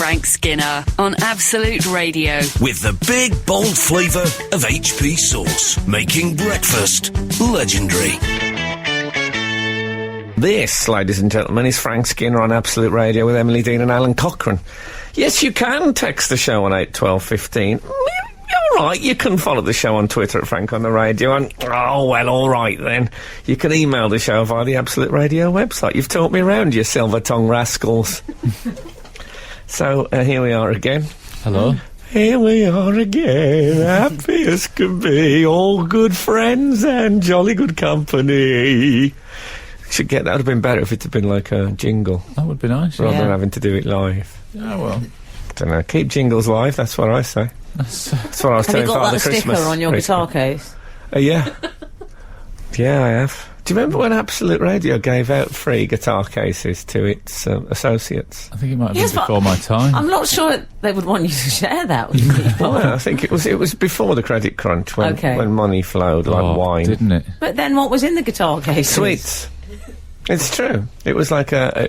Frank Skinner on Absolute Radio. With the big, bold flavour of HP sauce, making breakfast legendary. This, ladies and gentlemen, is Frank Skinner on Absolute Radio with Emily Dean and Alan Cochrane. Yes, you can text the show on 81215. All right, you can follow the show on Twitter at Frank on the Radio, and, oh, well, all right, then. You can email the show via the Absolute Radio website. You've taught me around, you silver-tongued rascals. So, here we are again. Hello. Here we are again, happy as can be, all good friends and jolly good company. Should get that. Would have been better if it had been like a jingle. That would be nice. Rather than having to do it live. Yeah, well. Don't know. Keep jingles live, that's what I say. That's what I was telling Father Christmas. Have you got that sticker on your guitar case? Yeah. Yeah, I have. Do you remember when Absolute Radio gave out free guitar cases to its associates? I think it might have been before my time. I'm not sure they would want you to share that with people. Well, I think it was before the credit crunch when money flowed like wine. Didn't it? But then what was in the guitar case? Sweets. It's true. It was like a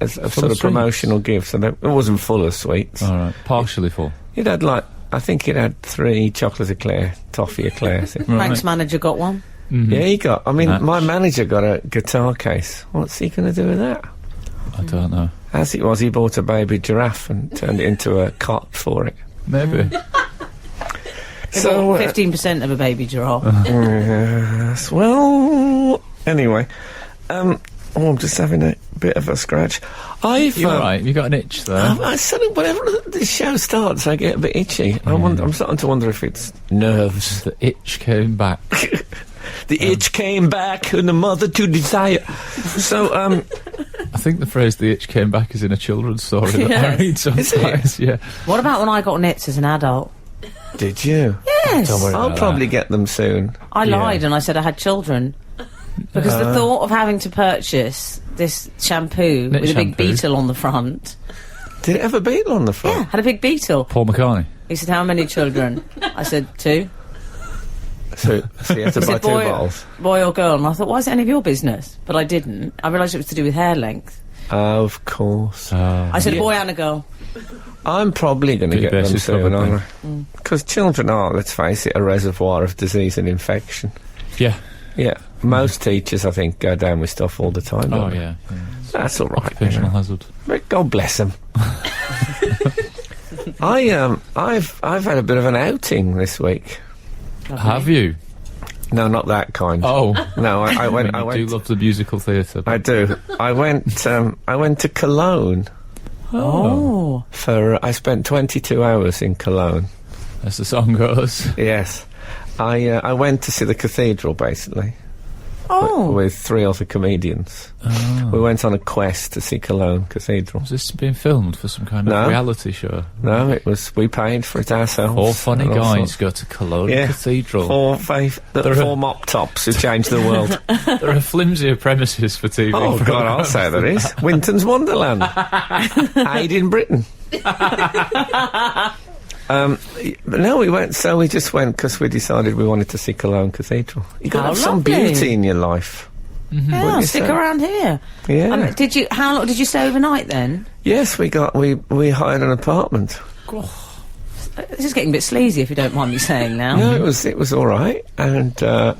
sort of promotional gift, so it wasn't full of sweets. All right, partially full. It had I think it had 3 chocolate eclair, toffee eclairs. Frank's manager got one. Mm-hmm. Yeah, he got. I mean, my manager got a guitar case. What's he going to do with that? I don't know. As it was, he bought a baby giraffe and turned it into a cot for it. Maybe. So 15% of a baby giraffe. Yes. Well, anyway. I'm just having a bit of a scratch. You're right, you got an itch there. I suddenly, whenever the show starts, I get a bit itchy. I'm starting to wonder if it's nerves. The itch came back. The itch came back, and the mother to desire. So, I think the phrase "the itch came back" is in a children's story that I read sometimes. Is it? Yeah. What about when I got nits as an adult? Did you? Yes. I'll probably get them soon. I lied and I said I had children. Because the thought of having to purchase this shampoo with a big beetle on the front. Did it have a beetle on the front? Yeah, had a big beetle. Paul McCartney. He said, how many children? I said, 2. So you had to buy 2 bottles? Boy or girl? And I thought, why is it any of your business? But I didn't. I realised it was to do with hair length. Of course. I said, a boy and a girl. I'm probably going to get them soon, aren't I? Because children are, let's face it, a reservoir of disease and infection. Yeah. Yeah. Most teachers, I think, go down with stuff all the time. Oh, yeah. That's all right. Occupational hazard. But God bless them. I've had a bit of an outing this week. Okay. Have you? No, not that kind. Oh. No, I went. I do love the musical theatre. I do. I went to Cologne. Oh. I spent 22 hours in Cologne. As the song goes. Yes. I went to see the cathedral, basically. Oh. With 3 other comedians. Oh. We went on a quest to see Cologne Cathedral. Was this being filmed for some kind of reality show? No, it was. We paid for it ourselves. 4 funny guys go to Cologne Cathedral. 4 mop tops who changed the world. There are flimsier premises for TV. Oh, God, I'll say there is. Winton's Wonderland. Aid in Britain. But no, we went. So we just went because we decided we wanted to see Cologne Cathedral. You got to have some beauty in your life. Mm-hmm. Yeah, stick around here. Yeah. How long did you stay overnight then? Yes, we hired an apartment. Oh, this is getting a bit sleazy, if you don't mind me saying now. No, it was all right, and I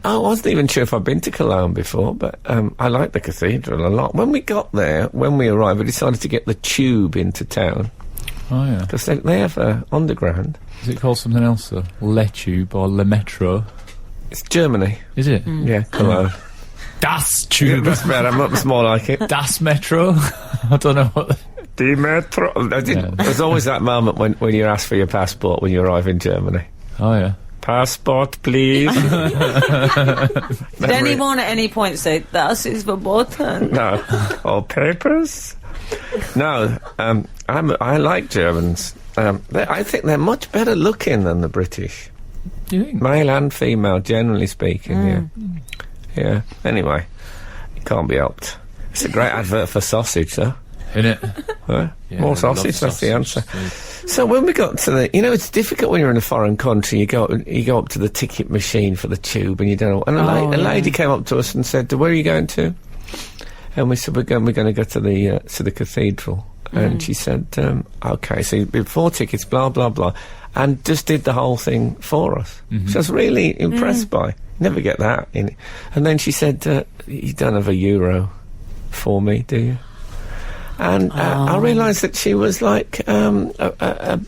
wasn't even sure if I'd been to Cologne before, but I liked the cathedral a lot. When we got there, when we arrived, we decided to get the tube into town. Oh, yeah. Because they have underground. Is it called something else, though? Le Tube or Le Metro? It's Germany. Is it? Yeah, Cologne. Das Tube. That's better. It's more like it. Das Metro? I don't know what... Die Metro. There's always that moment when you're asked for your passport when you arrive in Germany. Oh, yeah. Passport, please. Did anyone at any point say, "Das ist verboten"? No. Or papers? No. I like Germans. I think they're much better looking than the British. Do you think? Male and female, generally speaking, yeah. Yeah. Anyway, it can't be helped. It's a great advert for sausage, though. Isn't it? Huh? Yeah, more sausage, that's the answer. So when we got to the... You know, it's difficult when you're in a foreign country. You go up to the ticket machine for the tube and you don't know... And a lady came up to us and said, "Where are you going to?" And we said, we're going to go to the cathedral. And she said, OK, so you bid 4 tickets, blah, blah, blah, and just did the whole thing for us. So I was really impressed by. Never get that in it. And then she said, you don't have €1 for me, do you? And I realised that she was like a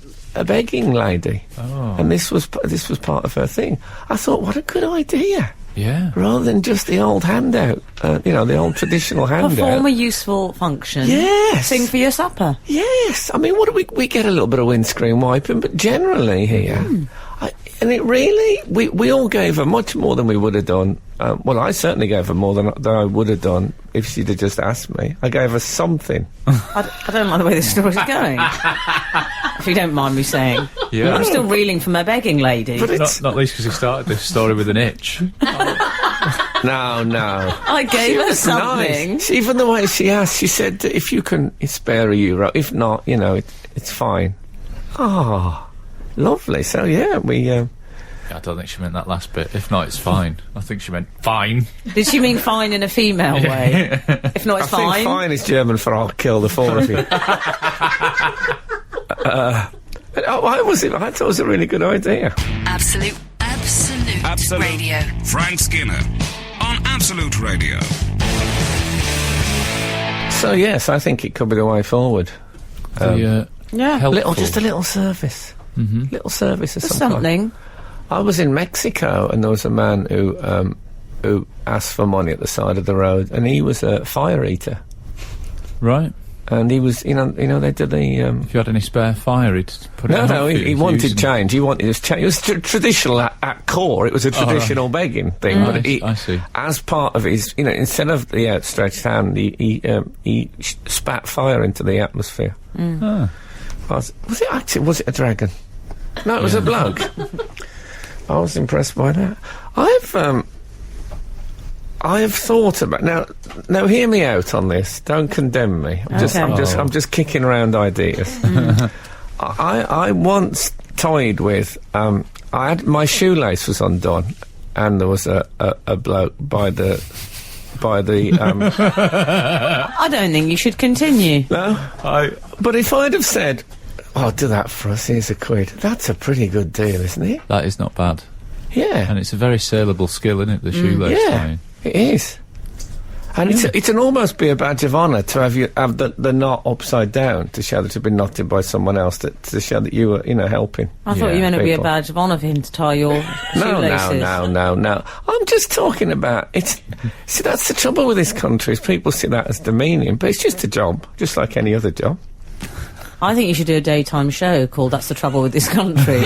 begging lady, and this was part of her thing. I thought, what a good idea! Yeah. Rather than just the old handout, the old traditional handout. Perform a useful function. Yes. Sing for your supper. Yes. I mean, what do we get a little bit of windscreen wiping, but generally here, and it really, we all gave her much more than we would have done. Well, I certainly gave her more than I would have done if she'd have just asked me. I gave her something. I don't like the way this story's going. If you don't mind me saying. Yeah. I'm still reeling from a begging lady. But it's Not least because he started this story with an itch. No. I gave her something. Nice. Even the way she asked, she said, if you can spare €1. If not, it's fine. Oh, lovely. So, yeah, we... I don't think she meant that last bit. If not, it's fine. I think she meant fine. Did she mean fine in a female way? If not, it's I fine. think fine is German for I'll kill the 4 of you. I thought it was a really good idea. Absolute Radio. Frank Skinner on Absolute Radio. So, yes, I think it could be the way forward. Yeah. Just a little service. Little service of some kind. Something. I was in Mexico, and there was a man who asked for money at the side of the road, and he was a fire eater. Right. And he was, they did the... If you had any spare fire, he'd put it No, he wanted change. He wanted his change. It was traditional at core. It was a traditional begging thing. But I see. As part of his, instead of the outstretched hand, he spat fire into the atmosphere. Was it a dragon? No, it was a bloke. I was impressed by that. I have thought about now. Hear me out on this. Don't condemn me. I'm just kicking around ideas. I once toyed with. My shoelace was undone, and there was a bloke by the. I don't think you should continue. No, but if I'd have said, "I'll do that for us. Here's £1." That's a pretty good deal, isn't it? That is not bad. Yeah, and it's a very saleable skill, isn't it? The shoelace tying. It is. And it can almost be a badge of honour to have the knot upside down to show that you've been knotted by someone else, to show that you were, helping. I thought you meant it would be a badge of honour for him to tie your shoelaces. No. I'm just talking about see, that's the trouble with this country, is people see that as demeaning, but it's just a job, just like any other job. I think you should do a daytime show called That's the Trouble with This Country.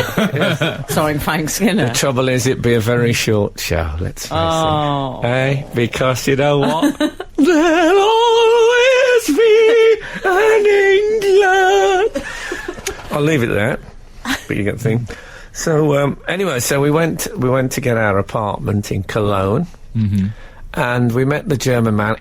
Starring Frank Skinner. The trouble is, it'd be a very short show, let's face it. Eh? Because you know what? There'll always be an England. I'll leave it there, but you get the thing. So, anyway, so we went to get our apartment in Cologne. And we met the German man.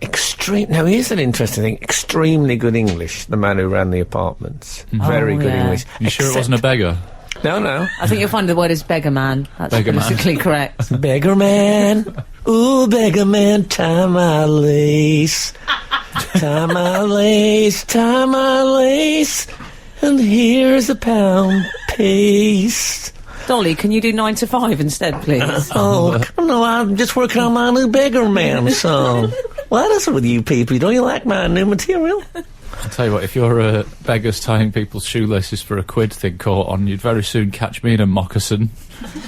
Now, here's an interesting thing. Extremely good English, the man who ran the apartments. Very good English. You sure it wasn't a beggar? No. I think you'll find the word is beggar man. That's politically correct. Beggar man. Ooh, beggar man, tie my lace. Tie my lace, tie my lace. And here's a £1 piece. Dolly, can you do 9 to 5 instead, please? No, I'm just working on my new beggar man song. What is it with you people? Don't you like my new material? I'll tell you what, if your beggars tying people's shoelaces for £1 thing caught on, you'd very soon catch me in a moccasin.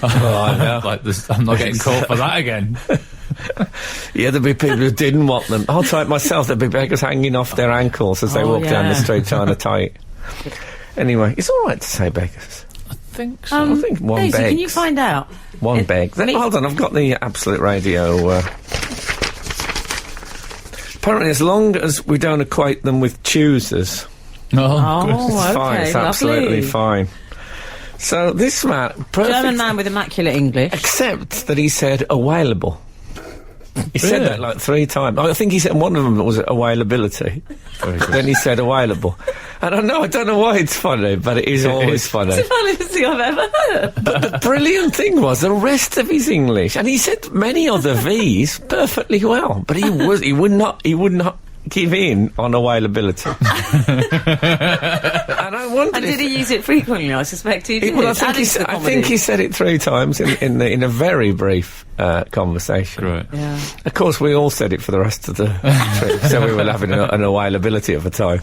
I know. I'm not getting caught for that again. Yeah, there'd be people who didn't want them. I'll tie it myself. There'd be beggars hanging off their ankles as they walk down the street trying to tie it. Anyway, it's all right to say beggars. I think so. I think one Daisy, begs. can you find out? One beg. Hold on, I've got the Absolute Radio. Apparently, as long as we don't equate them with choosers, it's fine. It's absolutely fine. So this man, German man with immaculate English, except that he said available. He said that like 3 times. I think he said one of them was availability. Then he said available. And I don't know why it's funny, but it is always funny. It's the funniest thing I've ever heard. But the brilliant thing was the rest of his English, and he said many other V's perfectly well, but he would not give in on availability. And I wondered. And did he use it frequently? I suspect he did. Well, I think he said it 3 times in a very brief conversation. Right. Yeah. Of course, we all said it for the rest of the trip, so we were having an availability of a time.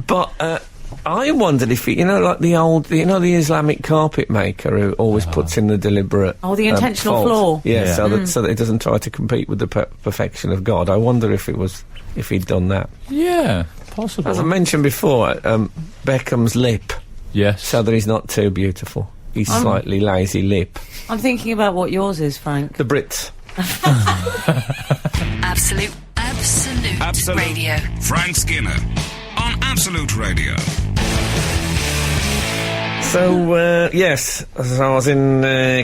But I wondered if like the old, the Islamic carpet maker who always puts in the deliberate. Oh, the intentional fault. flaw. Yeah, so that it doesn't try to compete with the perfection of God. I wonder if he'd done that. Yeah, possible. As I mentioned before, Beckham's lip, Yes. so that he's not too beautiful. He's slightly lazy lip. I'm thinking about what yours is, Frank. The Brits. Absolute Radio. Frank Skinner on Absolute Radio. So, yes, as I was in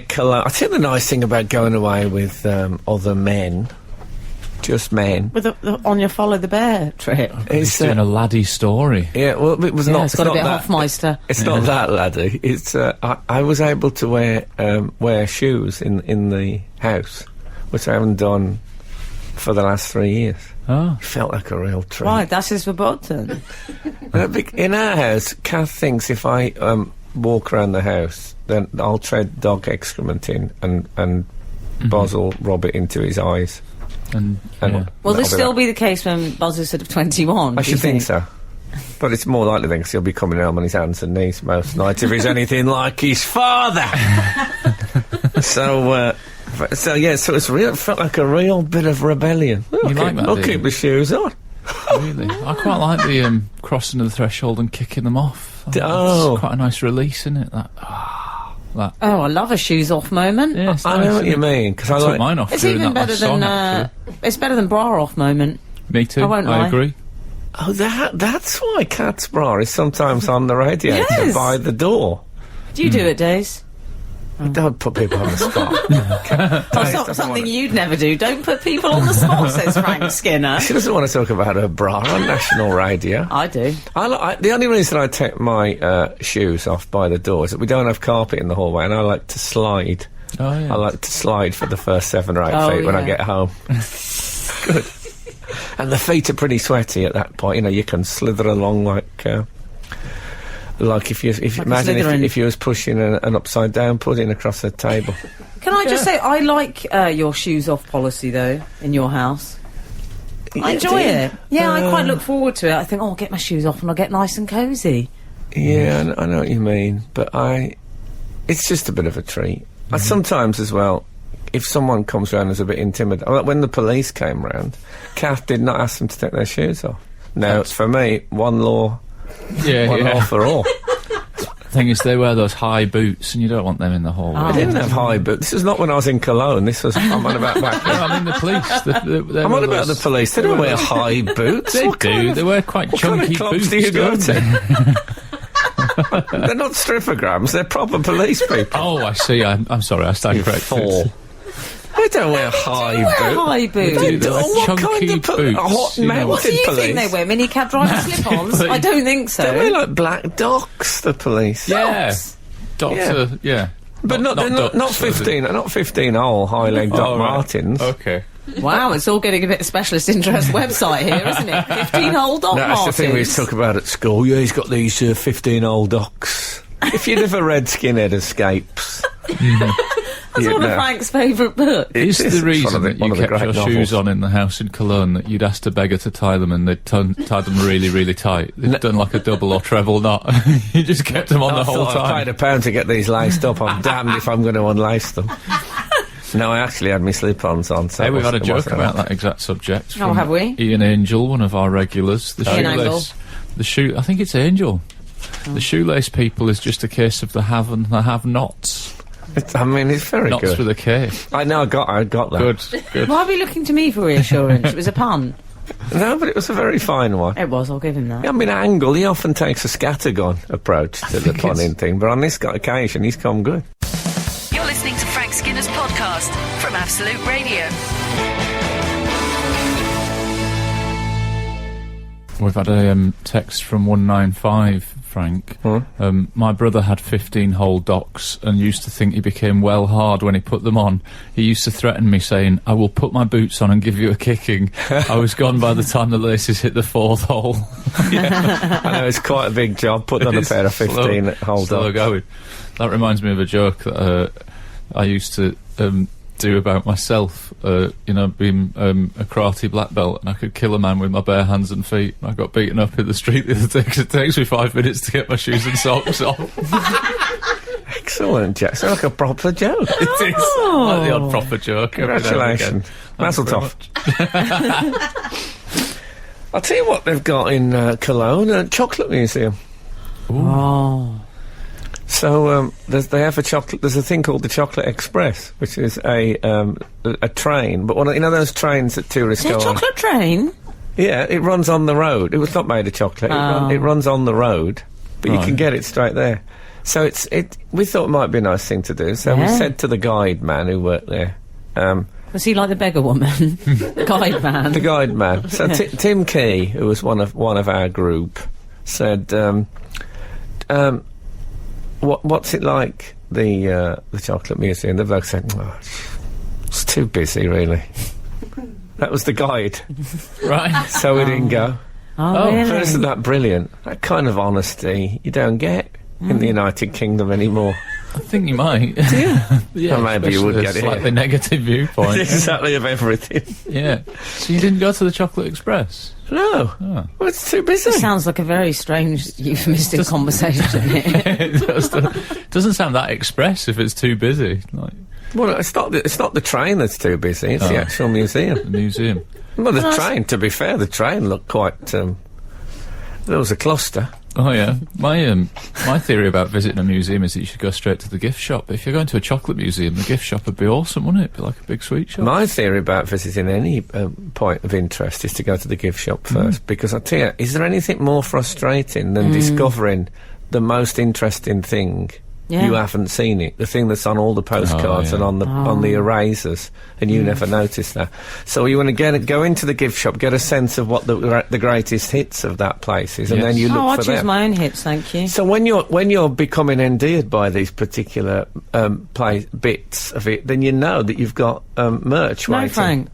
Cologne. I think the nice thing about going away with other men, just men, With on your Follow the Bear trip. He's doing a laddie story. yeah, well, it was Yeah, not. it's got a bit that, Hofmeister. It's not that, laddie. It's I was able to wear shoes in the house, which I haven't done for the last 3 years. Oh. It felt like a real treat. Right, das ist verboten. In our house, Kath thinks if I walk around the house, then I'll tread dog excrement in, and Boz will rob it into his eyes. And Will this that'll still be the case when Buzz is sort of 21? I do you should think so. But it's more likely then, because he'll be coming home on his hands and knees most nights if he's anything like his father. So it's real. It felt like a real bit of rebellion. I'll keep the shoes on. Really? I quite like the crossing of the threshold and kicking them off. That's quite a nice release, isn't it? That. Oh, I love a shoes off moment. Yeah, I know what you mean, because I took like mine off. It's during even that better last song, than it's better than bra off moment. Me too. I won't lie. agree. Oh, that's why Cat's bra is sometimes on the radiator Yes. by the door. Do you do it, Days? Don't put people on the spot. That's something you'd never do. Don't put people on the spot, says Frank Skinner. She doesn't want to talk about her bra on national radio. I do. The only reason I take my shoes off by the door is that we don't have carpet in the hallway, and I like to slide. Oh, yeah. I like to slide for the first 7 or 8 Oh, feet when I yeah. get home. Good. And the feet are pretty sweaty at that point. You know, you can slither along like if you imagine if you was pushing an upside down pudding across a table. Can I just say, I like your shoes off policy, though, in your house. I enjoy it. Yeah, I quite look forward to it. I think, I'll get my shoes off and I'll get nice and cosy. Yeah, I know what you mean, but it's just a bit of a treat. I sometimes as well, if someone comes round as a bit intimidating, like when the police came round, Kath did not ask them to take their shoes off. Now, for me, one law for all. The thing is, they wear those high boots, and you don't want them in the hallway. I didn't have high boots. This was not when I was in Cologne. This was, I'm on about back No, I mean the police. I'm on about the police. They don't wear high boots. They What kind do. of- They wear quite What chunky kind of clubs boots. do you go don't to? they? They're not stripograms. They're proper police people. Oh, I see. I'm sorry. I stand corrected. Fool. They don't wear high boots. High boots. They do. They're What chunky kind of boots. hot you know. mounted What do you police? think they wear? Minicab driver slip-ons? I don't think so. They wear like black docks, the police. Yeah. Doctor, yeah. But not 15 hole high leg Doc Oh, right. Martens. Okay. Wow, it's all getting a bit specialist interest website here, isn't it? 15-hole Doc That's the thing we Martens. talk about at school. Yeah, he's got these 15 old docks. If you'd ever read Skinhead Escapes, That's one of Frank's favourite books. Is It's the reason that one you of the kept your great shoes novels. on in the house in Cologne that you'd asked a beggar to tie them and they'd tied them really, really tight? They'd done like a double or treble knot. You just kept them on I the whole thought I paid time. £1 to get these laced up. I'm damned if I'm going to unlace them. No, I actually had my slip-ons on. So Hey, we've had a it joke wasn't about enough. that exact subject. Oh, from have we? Ian Angel, one of our regulars. The Ian Angel. I think it's Angel. The shoelace people is just a case of the have and the have-nots. It's very Knots good. with a K. I know, I got that. Good. Why are we looking to me for reassurance? It was a pun. No, but it was a very fine one. It was, I'll give him that. I mean, Angle, he often takes a scattergun approach to the punning thing, but on this occasion, he's come good. You're listening to Frank Skinner's podcast from Absolute Radio. We've had a text from 195 Frank. My brother had 15-hole docks and used to think he became well hard when he put them on. He used to threaten me saying, "I will put my boots on and give you a kicking." I was gone by the time the laces hit the 4th hole. Yeah. I know, it's quite a big job putting on a pair of 15-hole Slow docks. going. That reminds me of a joke that I used to do about myself, being a karate black belt, and I could kill a man with my bare hands and feet. I got beaten up in the street the other day 'cause it takes me 5 minutes to get my shoes and socks off. Excellent, Jack. Sounds like a proper joke. It is like the odd proper joke. Congratulations. Mazel tov. I'll tell you what they've got in Cologne, a chocolate museum. Oh. So they have a chocolate. There's a thing called the Chocolate Express, which is a train. But those trains that tourists Is it go a on. chocolate train? Yeah, it runs on the road. It was not made of chocolate. It runs on the road, but you can get it straight there. So we thought it might be a nice thing to do. So we said to the guide man who worked there. Was he like the beggar woman? The guide man. The guide man. So Tim Key, who was one of our group, said, "What's it like, the chocolate museum?" The bloke said, "It's too busy, really." That was the guide. Right. So we didn't go. Oh, really? Isn't that brilliant? That kind of honesty you don't get in the United Kingdom anymore. I think you might. Yeah, Well, maybe you would especially get a it slightly here. negative viewpoint. Exactly, of everything. Yeah. So you didn't go to the Chocolate Express? No. Oh. Well, it's too busy. This sounds like a very strange euphemistic conversation. It doesn't sound that express if it's too busy. Like Well, it's not the train that's too busy, it's the actual museum. the museum. Well, the train, to be fair, the train looked quite... there was a cluster. Oh yeah, my theory about visiting a museum is that you should go straight to the gift shop. If you're going to a chocolate museum, the gift shop would be awesome, wouldn't it? It'd be like a big sweet shop. My theory about visiting any point of interest is to go to the gift shop first, because I tell you, is there anything more frustrating than discovering the most interesting thing? You haven't seen it, the thing that's on all the postcards and on the erasers, and you never noticed that. So you want to go into the gift shop, get a sense of what the greatest hits of that place is, and then you look I for choose them. my own hits, thank you. So when you're becoming endeared by these particular bits of it, then you know that you've got merch No, waiting. Frank.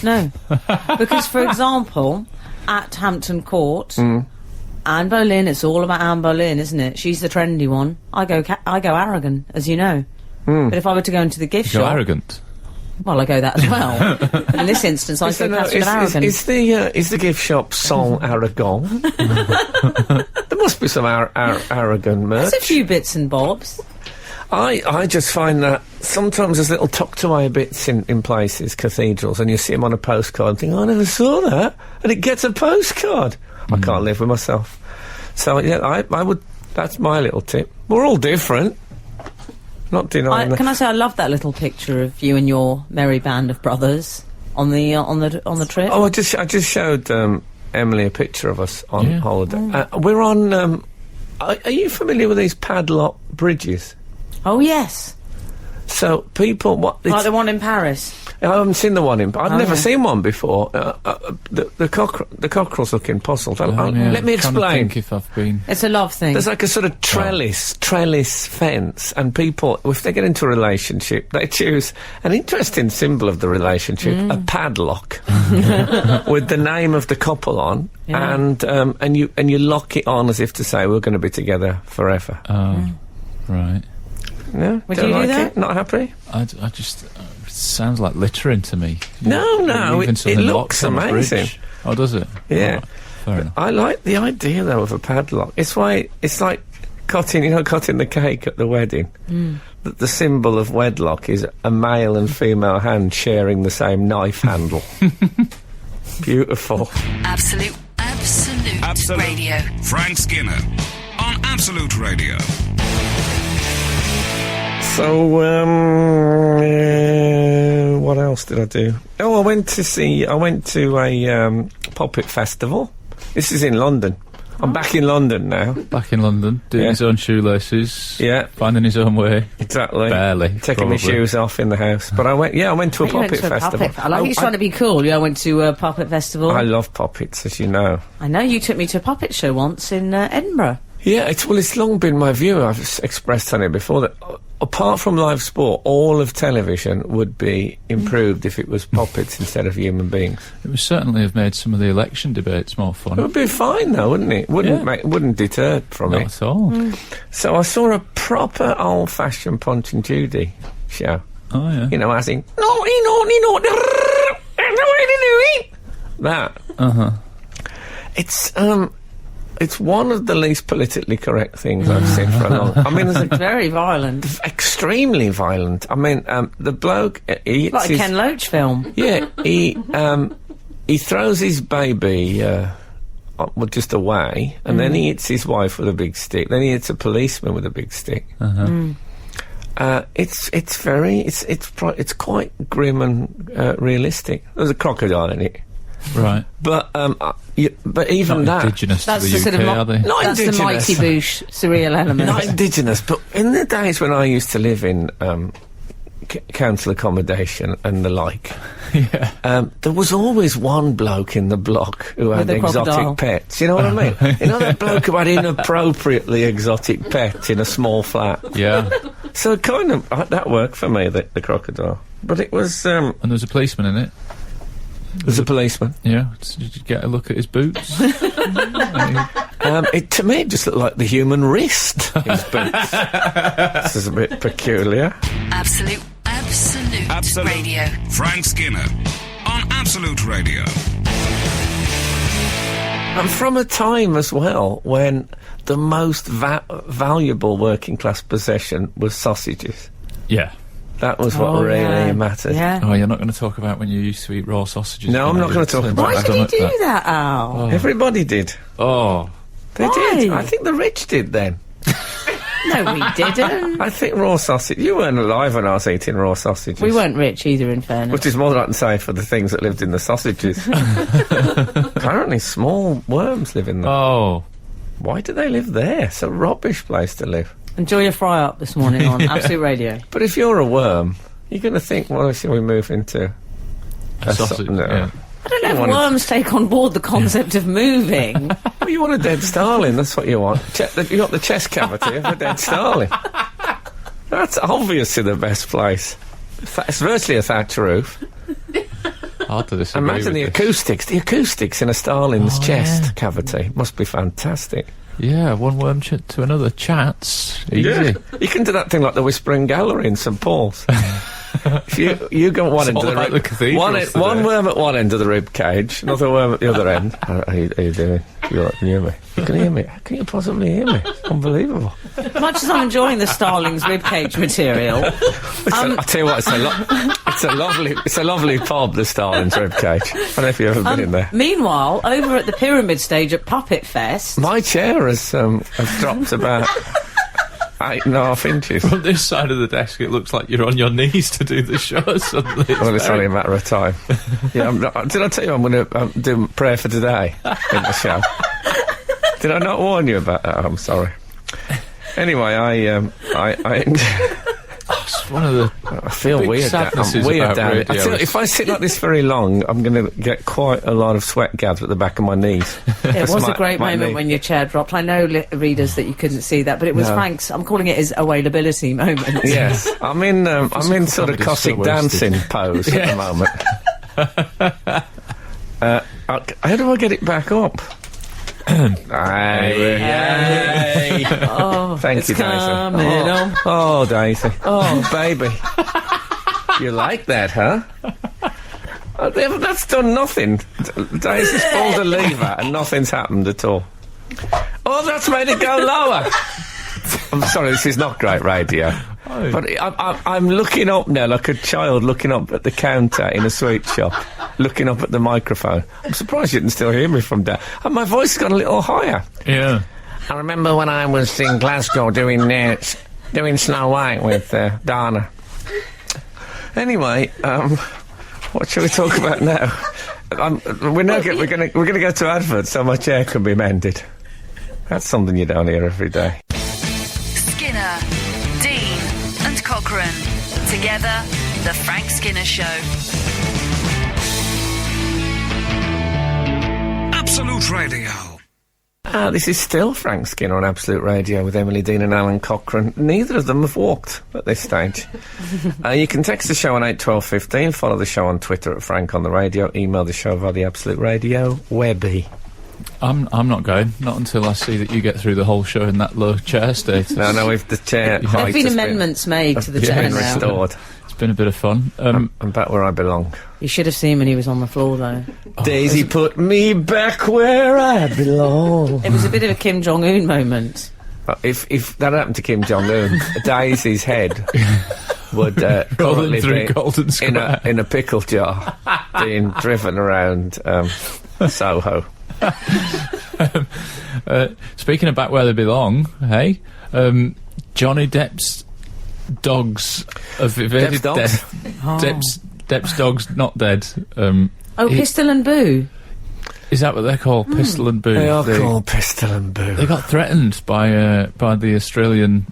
No. Because, for example, at Hampton Court, Anne Boleyn, it's all about Anne Boleyn, isn't it? She's the trendy one. I go Aragon, as you know. But if I were to go into the gift You're shop... arrogant. Well, I go that as well. But in this instance, I go Catherine of Aragon. Is the gift shop Sol Aragon? There must be some Aragon merch. There's a few bits and bobs. I just find that sometimes there's little tucked away bits in places, cathedrals, and you see them on a postcard and think, I never saw that, and it gets a postcard. I can't live with myself. So yeah, I would. That's my little tip. We're all different. Not denying that. Can I say I love that little picture of you and your merry band of brothers on the trip? Oh, I just showed Emily a picture of us on holiday. We're on. Are you familiar with these padlock bridges? Oh yes, So people, like the one in Paris. I haven't seen the one I've never seen one before. The cockerel's looking puzzled. Let me I'm trying to explain. think if I've been. It's a love thing. There's like a sort of trellis fence, and people, if they get into a relationship, they choose an interesting symbol of the relationship, a padlock, with the name of the couple on, and you lock it on as if to say we're going to be together forever. Oh, right. No, Would don't you do like that? it? Not happy? I just. It sounds like littering to me. No, Leaving it something looks locked on a bridge. amazing. Oh, does it? Yeah. Oh, fair enough. I like the idea though of a padlock. It's like cutting the cake at the wedding. That the symbol of wedlock is a male and female hand sharing the same knife handle. Beautiful. Absolute Radio. Frank Skinner on Absolute Radio. So, what else did I do? Oh, I went to a puppet festival. This is in London. I'm back in London now. Back in London, doing his own shoelaces. Yeah. Finding his own way. Exactly. Barely. Taking my probably. shoes off in the house. But I went to a You went puppet to a festival. puppet. I like he's trying to be cool. Yeah, I went to a puppet festival. I love puppets, as you know. I know you took me to a puppet show once in Edinburgh. Yeah, it's long been my view, I've expressed on it before, that apart from live sport, all of television would be improved if it was puppets instead of human beings. It would certainly have made some of the election debates more fun. It would be fine though, wouldn't it? Wouldn't deter from Not it. at all. So I saw a proper old-fashioned Punch and Judy show. Oh, yeah. You know, as in, naughty, that. Uh-huh. It's one of the least politically correct things I've seen for a long time. I mean, there's Very violent. extremely violent. I mean, the bloke... he Like a Ken Loach film. Yeah, he throws his baby just away, and then he hits his wife with a big stick. Then he hits a policeman with a big stick. It's quite grim and realistic. There's a crocodile in it, Right. but even Not that, indigenous to That's the the UK, sort of are they? Not That's the indigenous. Mighty Boosh surreal element. not indigenous. But in the days when I used to live in council accommodation and the like, Yeah. there was always one bloke in the block who had With a exotic crocodile. pets. You know what I mean? You know that bloke who had inappropriately exotic pets in a small flat. Yeah. So kind of that worked for me, the crocodile. But it was And there's a policeman in it. there's a policeman. Yeah. Did you get a look at his boots? To me, it just looked like the human wrist. His boots. This is a bit peculiar. Absolute Radio. Frank Skinner on Absolute Radio. And from a time as well when the most valuable working class possession was sausages. Yeah. That was what Oh, really yeah. mattered. Yeah. Oh, you're not going to talk about when you used to eat raw sausages? No, I'm not going to talk about Why that. did he do that, Al? Everybody did. Oh. They Why? did. I think the rich did then. No, we didn't. I think raw sausage... You weren't alive when I was eating raw sausages. We weren't rich either, in fairness. Which is more than I can say for the things that lived in the sausages. Apparently small worms live in them. Oh. Why do they live there? It's a rubbish place to live. Enjoy your fry-up this morning on Absolute Radio. But if you're a worm, you're going to think, well, shall we move into... A sausage, no. yeah. I don't know if wanted- worms take on board the concept of moving. Well, you want a dead starling, that's what you want. You got the chest cavity of a dead starling. That's obviously the best place. It's virtually a thatch roof. Hard to disagree Imagine the with this. acoustics in a starling's chest cavity. Must be fantastic. Yeah, one worm to another. Chats. Easy. Yeah. You can do that thing like the Whispering Gallery in St Paul's. If you go one end all of the about rib, the cathedrals today. one worm at one end of the rib cage, another worm at the other end. How are you doing? Can you hear me? You can hear me? How can you possibly hear me? Unbelievable. Much as I'm enjoying the Starling's ribcage material, I tell you what, it's a lovely pub, the Starling's rib cage. I don't know if you've ever been in there. meanwhile, over at the Pyramid stage at Puppet Fest, My chair has dropped about 8.5 inches. From this side of the desk, it looks like you're on your knees to do the show suddenly. Well, it's only a matter of time. Yeah, did I tell you I'm going to do prayer for today in the show? Did I not warn you about that? I'm sorry. Anyway, It's one of the I feel big weird. sadnesses I'm weird about down. radio. I tell you, if I sit like this very long, I'm going to get quite a lot of sweat gathers at the back of my knees. it was a great my moment knee. when your chair dropped. I know, readers, that you couldn't see that, but it was No. Frank's, I'm calling it his availability moment. Yes, I'm in sort of comedy's Cossack so wasted. dancing pose at the moment. How do I get it back up? Hey. Oh, Thank it's you, Daisy. coming on. Oh, Daisy. Oh, baby. You like that, huh? That's done nothing. Daisy's pulled a lever and nothing's happened at all. Oh, that's made it go lower. I'm sorry, this is not great radio. Oh. But I'm looking up now like a child looking up at the counter in a sweet shop, looking up at the microphone. I'm surprised you can still hear me from down. And my voice has gone a little higher. Yeah. I remember when I was in Glasgow doing Snow White with Dana. Anyway, what shall we talk about now? We're going to go to adverts so my chair can be mended. That's something you don't hear every day. Skinner, Dean, and Cochrane. Together, The Frank Skinner Show. Absolute Radio. This is still Frank Skinner on Absolute Radio with Emily Dean and Alan Cochrane. Neither of them have walked at this stage. You can text the show on 81215, follow the show on Twitter at Frank on the Radio, email the show via the Absolute Radio Webby. I'm not going. Not until I see that you get through the whole show in that low chair state. No, if the chair There height have been has amendments made to the chair been now. restored. It's been a bit of fun. I'm back where I belong. You should have seen when he was on the floor, though. Daisy put me back where I belong. It was a bit of a Kim Jong-un moment. If that happened to Kim Jong-un, Daisy's head would currently through be Golden Square. in a pickle jar, being driven around Soho. Speaking of back where they belong, hey, Johnny Depp's dogs have evaded Depp's death. Depp's dog's not dead. Pistol and Boo. Is that what they're called? Pistol and Boo. They are called Pistol and Boo. They got threatened by the Australian,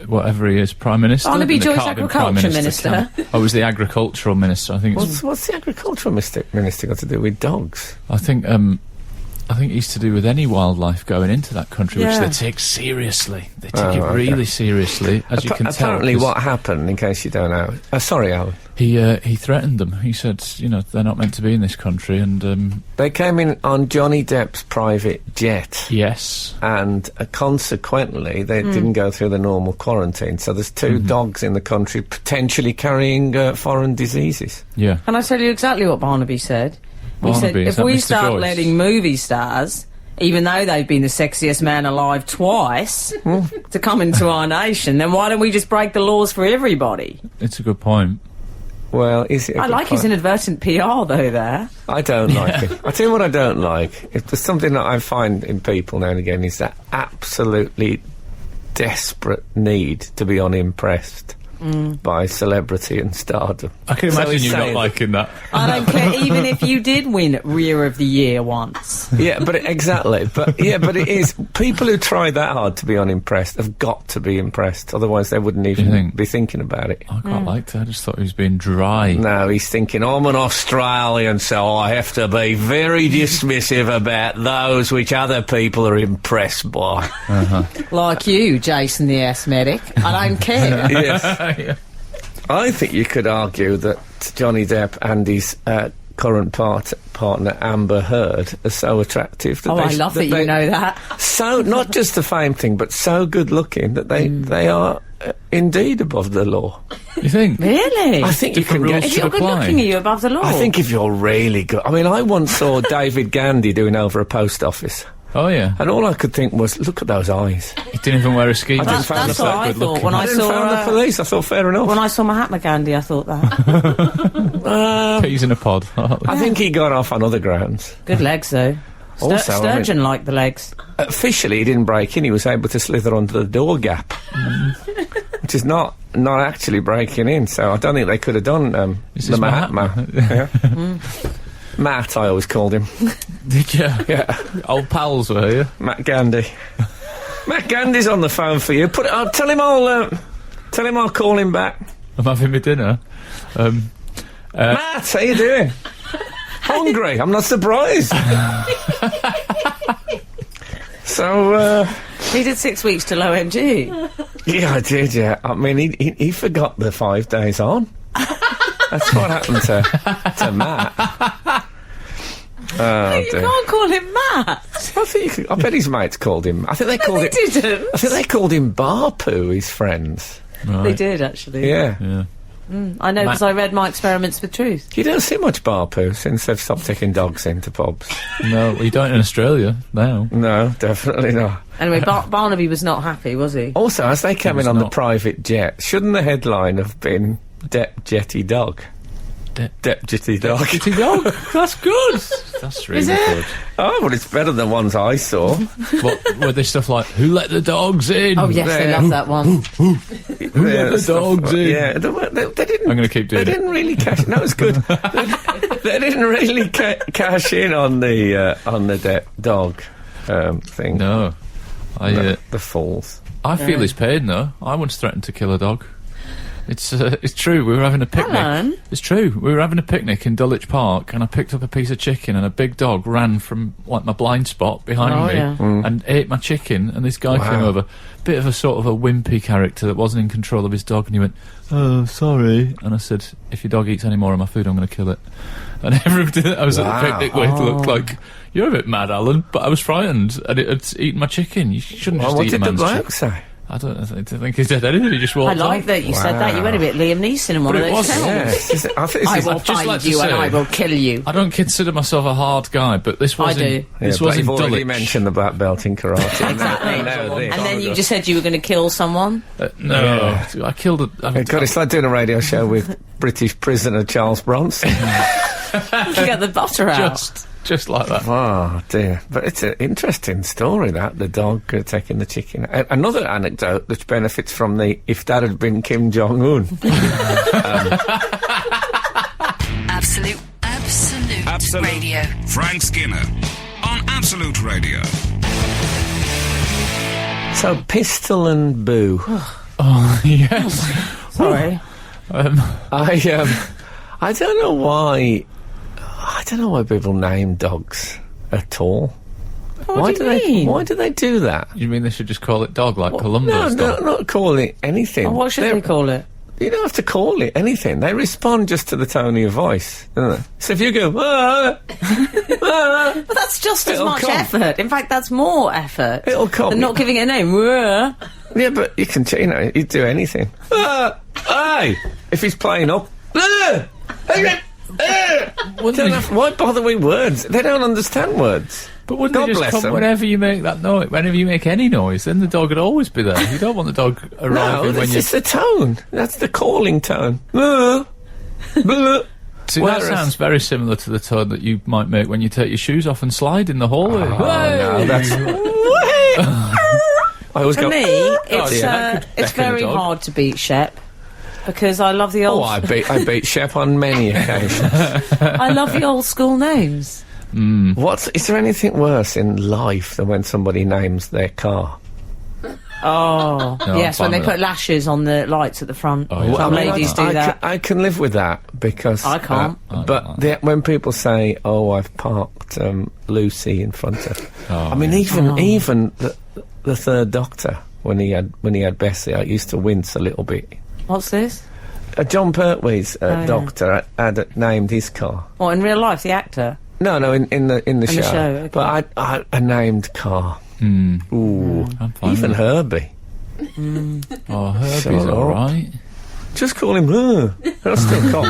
whatever he is, Prime Minister. Barnaby They Joyce, can't have been Agriculture Prime Minister. Oh, it was the Agricultural Minister. I think it's. What's the agricultural minister got to do with dogs? I think it's to do with any wildlife going into that country, which Yeah. they take seriously. They take it really seriously, as you can tell. Apparently, 'cause what happened, in case you don't know... sorry, Alan. He threatened them. He said, they're not meant to be in this country, and They came in on Johnny Depp's private jet. yes, And consequently, they didn't go through the normal quarantine. So there's two dogs in the country potentially carrying foreign diseases. yeah. Can I tell you exactly what Barnaby said? He said, Barnaby, is if that we Mr. start Joyce? letting movie stars, even though they've been the sexiest man alive twice, to come into our nation, then why don't we just break the laws for everybody? It's a good point. Well, is it? I like his inadvertent PR, though, there. I don't like it. I tell you what I don't like. If there's something that I find in people now and again is that absolutely desperate need to be unimpressed by celebrity and stardom. I can So imagine he's you not saying- liking that. I don't care, even if you did win Rear of the Year once. Yeah, but exactly. But it is people who try that hard to be unimpressed have got to be impressed. Otherwise, they wouldn't even think? be thinking about it. I quite liked it. I just thought he was being dry. No, he's thinking, I'm an Australian, so I have to be very dismissive about those which other people are impressed by. Like you, Jason the asthmatic. I don't care. Yes. Yeah. I think you could argue that Johnny Depp and his current partner Amber Heard are so attractive that I love that you know that. So not just the fame thing, but so good looking that they are indeed above the law. You think? I Really? think you Different can rules get. If you're good looking, are you above the law? I think if you're really good. I mean, I once saw David Gandy doing over a post office, Oh yeah. and all I could think was, look at those eyes. He didn't even wear a ski didn't mask. find That's the what fact I good thought looking. when I I didn't found the saw. police. I thought fair enough. When I saw Mahatma Gandhi, I thought that. Peas in a pod. I think he got off on other grounds. Good legs, though. Also, I mean- Sturgeon liked the legs. Officially, he didn't break in. He was able to slither under the door gap, which is not actually breaking in. So I don't think they could have done Is the this Mahatma. Yeah. Matt, I always called him. Did you? Yeah, Old pals, were you? Matt Gandy. Matt Gandy's on the phone for you. Tell him I'll call him back. I'm having my dinner. Matt, how you doing? Hungry? I'm not surprised. So, He did 6 weeks till OMG. yeah, I did, yeah. I mean, he forgot the 5 days on. That's what happened to Matt. Oh, You dear. can't call him Matt. I bet his mates called him. I think they called They it. didn't. I think they called him Barpoo, his friends. They did, actually. Yeah. Yeah. I know, because I read My Experiments with Truth. You don't see much Barpoo since they've stopped taking dogs into pubs. No, well, you don't in Australia now. No, definitely not. Anyway, Barnaby was not happy, was he? Also, as they came was in on the not. private jet, shouldn't the headline have been Depp Jetty Dog? Depp Jetty Dog. Jetty dog. That's good. That's really good. Oh, well, it's better than ones I saw. What were there stuff like "Who let the dogs in"? Oh, yes, I There. love that one. Who let the dogs in? Yeah, they didn't. I'm going to keep doing They it. didn't really cash. No, it's good. They didn't really cash in on the Depp dog thing. No, The fools. I feel he's paid. No, I once threatened to kill a dog. It's true. We were having a picnic. Alun? It's true. We were having a picnic in Dulwich Park, and I picked up a piece of chicken, and a big dog ran from like my blind spot behind me and ate my chicken. And this guy came over, bit of a sort of a wimpy character that wasn't in control of his dog, and he went, "Oh, sorry." And I said, "If your dog eats any more of my food, I'm going to kill it." And everybody that I was at the picnic with looked like, "You're a bit mad, Alan." But I was frightened, and it had eaten my chicken. You shouldn't just eat a man's chicken. What did the bloke say? I don't think he said anything. He just walked I like that you said that. You went a bit Liam Neeson in one of those films. Yeah. I will find you and I will kill you. I don't consider myself a hard guy, but this was I do. This was in you've already Dulwich. mentioned the black belt in karate. Exactly. And then you just said you were going to kill someone. No, I killed a... God, it's like doing a radio show with British prisoner Charles Bronson. Get the butter out. Just like that. Oh, dear. But it's an interesting story, that, the dog taking the chicken. Another anecdote which benefits from the if that had been Kim Jong-un. Absolute Radio. Frank Skinner on Absolute Radio. So, Pistol and Boo. Oh, yes. Sorry. I don't know why... I don't know why people name dogs at all. What do you mean? Why do they do that? You mean they should just call it dog like Columbo's dog? No, not call it anything. What should they call it? You don't have to call it anything. They respond just to the tone of your voice, don't they? So if you go, But that's just as much effort. In fact, that's more effort. It'll come. Than not giving it a name. Yeah, but you can, you do anything. Hey! If he's playing up, why bother with words? They don't understand words. But wouldn't they just come whenever you make that noise? Whenever you make any noise, then the dog would always be there. You don't want the dog arriving when you... it's the tone. That's the calling tone. See, that sounds very similar to the tone that you might make when you take your shoes off and slide in the hallway. No, that's... I always For me, it's very hard to beat Shep. Because I love the old... I beat Shep on many occasions. I love the old school names. Is there anything worse in life than when somebody names their car? Oh, no, yes, when they put lashes on the lights at the front. Oh, yeah. Some ladies do that. I can live with that because... I can't. When people say, "Oh, I've parked Lucy in front of..." I mean, even the Third Doctor, when he had Bessie, I used to wince a little bit. What's this? John Pertwee's doctor had named his car. What, in real life, the actor? No, in the show. Okay. But I named car. Ooh, even Herbie. Oh, Herbie's all right. Just call him I'll still call.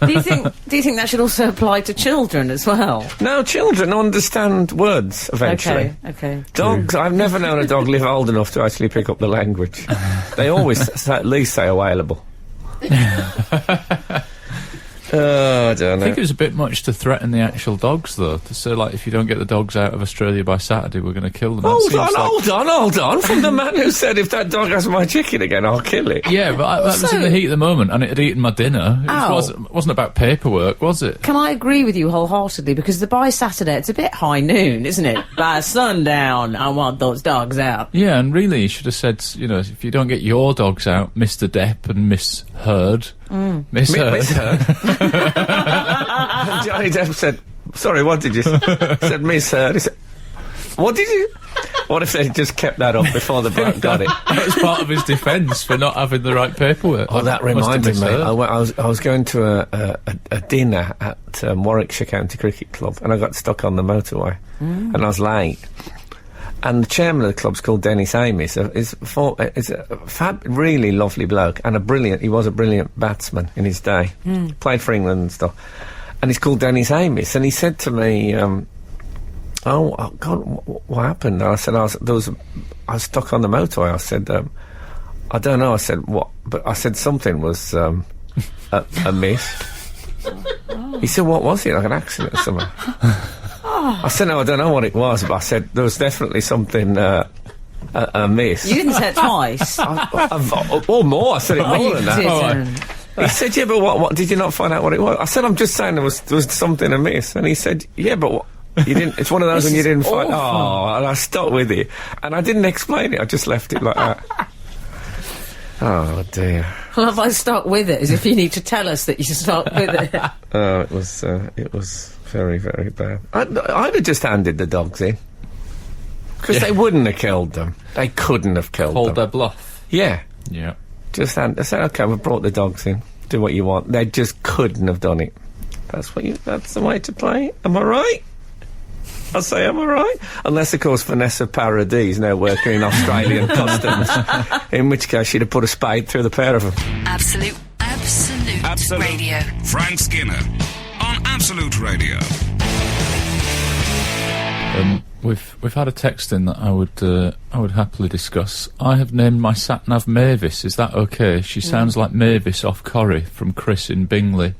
Do you think that should also apply to children as well? No, children understand words eventually. Okay. Dogs, I've never known a dog live old enough to actually pick up the language. They always at least say available. I don't know. I think it was a bit much to threaten the actual dogs, though. To say, like, if you don't get the dogs out of Australia by Saturday, we're going to kill them. Hold on. From the man who said, if that dog has my chicken again, I'll kill it. Yeah, but that was in the heat of the moment, and it had eaten my dinner. It wasn't about paperwork, was it? Can I agree with you wholeheartedly? Because the by Saturday, it's a bit high noon, isn't it? By sundown, I want those dogs out. Yeah, and really, you should have said, if you don't get your dogs out, Mr. Depp and Miss Heard... Miss Heard. Johnny Depp said, "Sorry, what did you say?" Said Miss Heard. He said, "What did you..." What if they just kept that up before the bloke got it? That was part of his defence for not having the right paperwork. Oh, that reminded me. I was going to a dinner at Warwickshire County Cricket Club, and I got stuck on the motorway, and I was late. And the chairman of the club's called Dennis Amis. Is a really lovely bloke and he was a brilliant batsman in his day. Played for England and stuff. And he's called Dennis Amis. And he said to me, "Oh God, what happened?" And I said, I was stuck on the motorway. I said, "I don't know." I said, "What?" But I said something was amiss. He said, "What was it? Like an accident or something?" I said, "No, I don't know what it was," but I said, "There was definitely something amiss." You didn't say it twice. Or more. I said it more than that. Didn't. He said, "Yeah, but what did you not find out what it was?" I said, "I'm just saying there was something amiss." And he said, "Yeah, but what? You didn't." It's one of those when you didn't find. Oh, and I stuck with it, and I didn't explain it. I just left it like that. Oh, dear. Well, have I stuck with it? As if you need to tell us that you stuck with it. Oh, it was very, very bad. I'd have just handed the dogs in. Because they wouldn't have killed them. They couldn't have killed them. Hold their bluff. Yeah. Yeah. Just I said, okay, we've brought the dogs in. Do what you want. They just couldn't have done it. That's the way to play. Am I right? I say, am I right? Unless, of course, Vanessa Paradis now working in Australian customs. In which case, she'd have put a spade through the pair of them. Absolute Radio. Frank Skinner on Absolute Radio. We've had a text in that I would happily discuss. I have named my sat-nav Mavis. Is that okay? She sounds like Mavis off Corrie from Chris in Bingley.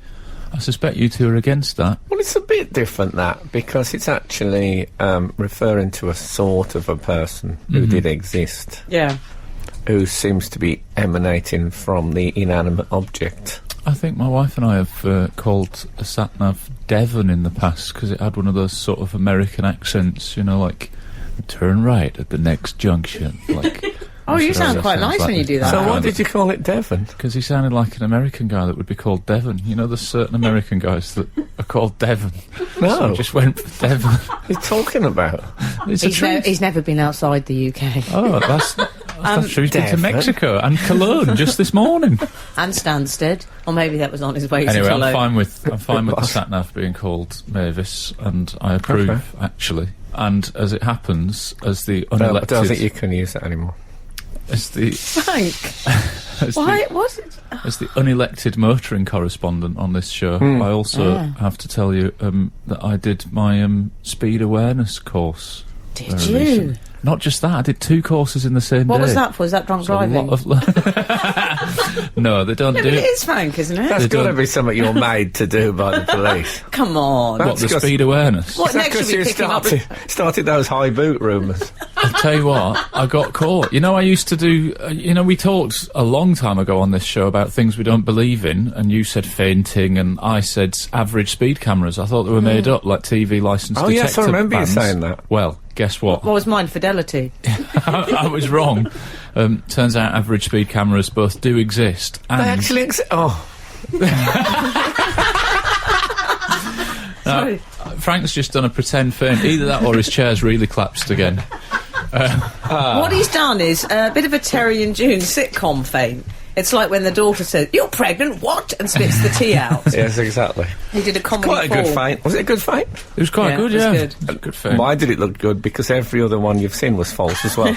I suspect you two are against that. Well, it's a bit different, that, because it's actually referring to a sort of a person who did exist. Yeah. Who seems to be emanating from the inanimate object. I think my wife and I have called a sat-nav Devon in the past because it had one of those sort of American accents, you know, like, turn right at the next junction. Like, Oh, you sound quite nice when you do that. So why did you call it Devon? Because he sounded like an American guy that would be called Devon. You know, there's certain American guys that are called Devon. No. So I just went for Devon. What are you talking about? It's a truth. He's never been outside the UK. Oh, that's true. He's been to Devon. Mexico and Cologne just this morning. And Stansted. Or maybe that was on his way Anyway, to Cologne. I'm fine with the sat-nav being called Mavis, and I approve, actually. And as it happens, as the I unelected... don't think you can use that anymore. As the... Frank. Was it? As the unelected motoring correspondent on this show, I also have to tell you that I did my speed awareness course. Did you? Recently. Not just that, I did 2 courses in the same day. What was that for? Was that drunk So a driving? lot of no, they don't Yeah, do but it it. is, Frank, isn't it? That's They got to don't- be something you're made to do by the police. Come on. What, the That's speed awareness? What Is that next should because be you picking up? started those high boot rumours? I'll tell you what, I got caught. You know, I used to do, we talked a long time ago on this show about things we don't believe in, and you said fainting, and I said average speed cameras. I thought they were made up, like TV licensed Oh, detector yes, I remember you bands. saying that. Well, guess what? What was mine? Fidelity. I was wrong. Turns out average speed cameras both do exist, and... They actually exist. Oh. Sorry. Frank's just done a pretend faint. Either that or his chair's really collapsed again. What he's done is a bit of a Terry and June sitcom feint. It's like when the daughter says, "You're pregnant, what?" and spits the tea out. Yes, exactly. He did a comedy Quite a good fall. feint. Was it a good feint? It was quite Yeah, good, it was yeah. good. It was a good feint. Why did it look good? Because every other one you've seen was false as well.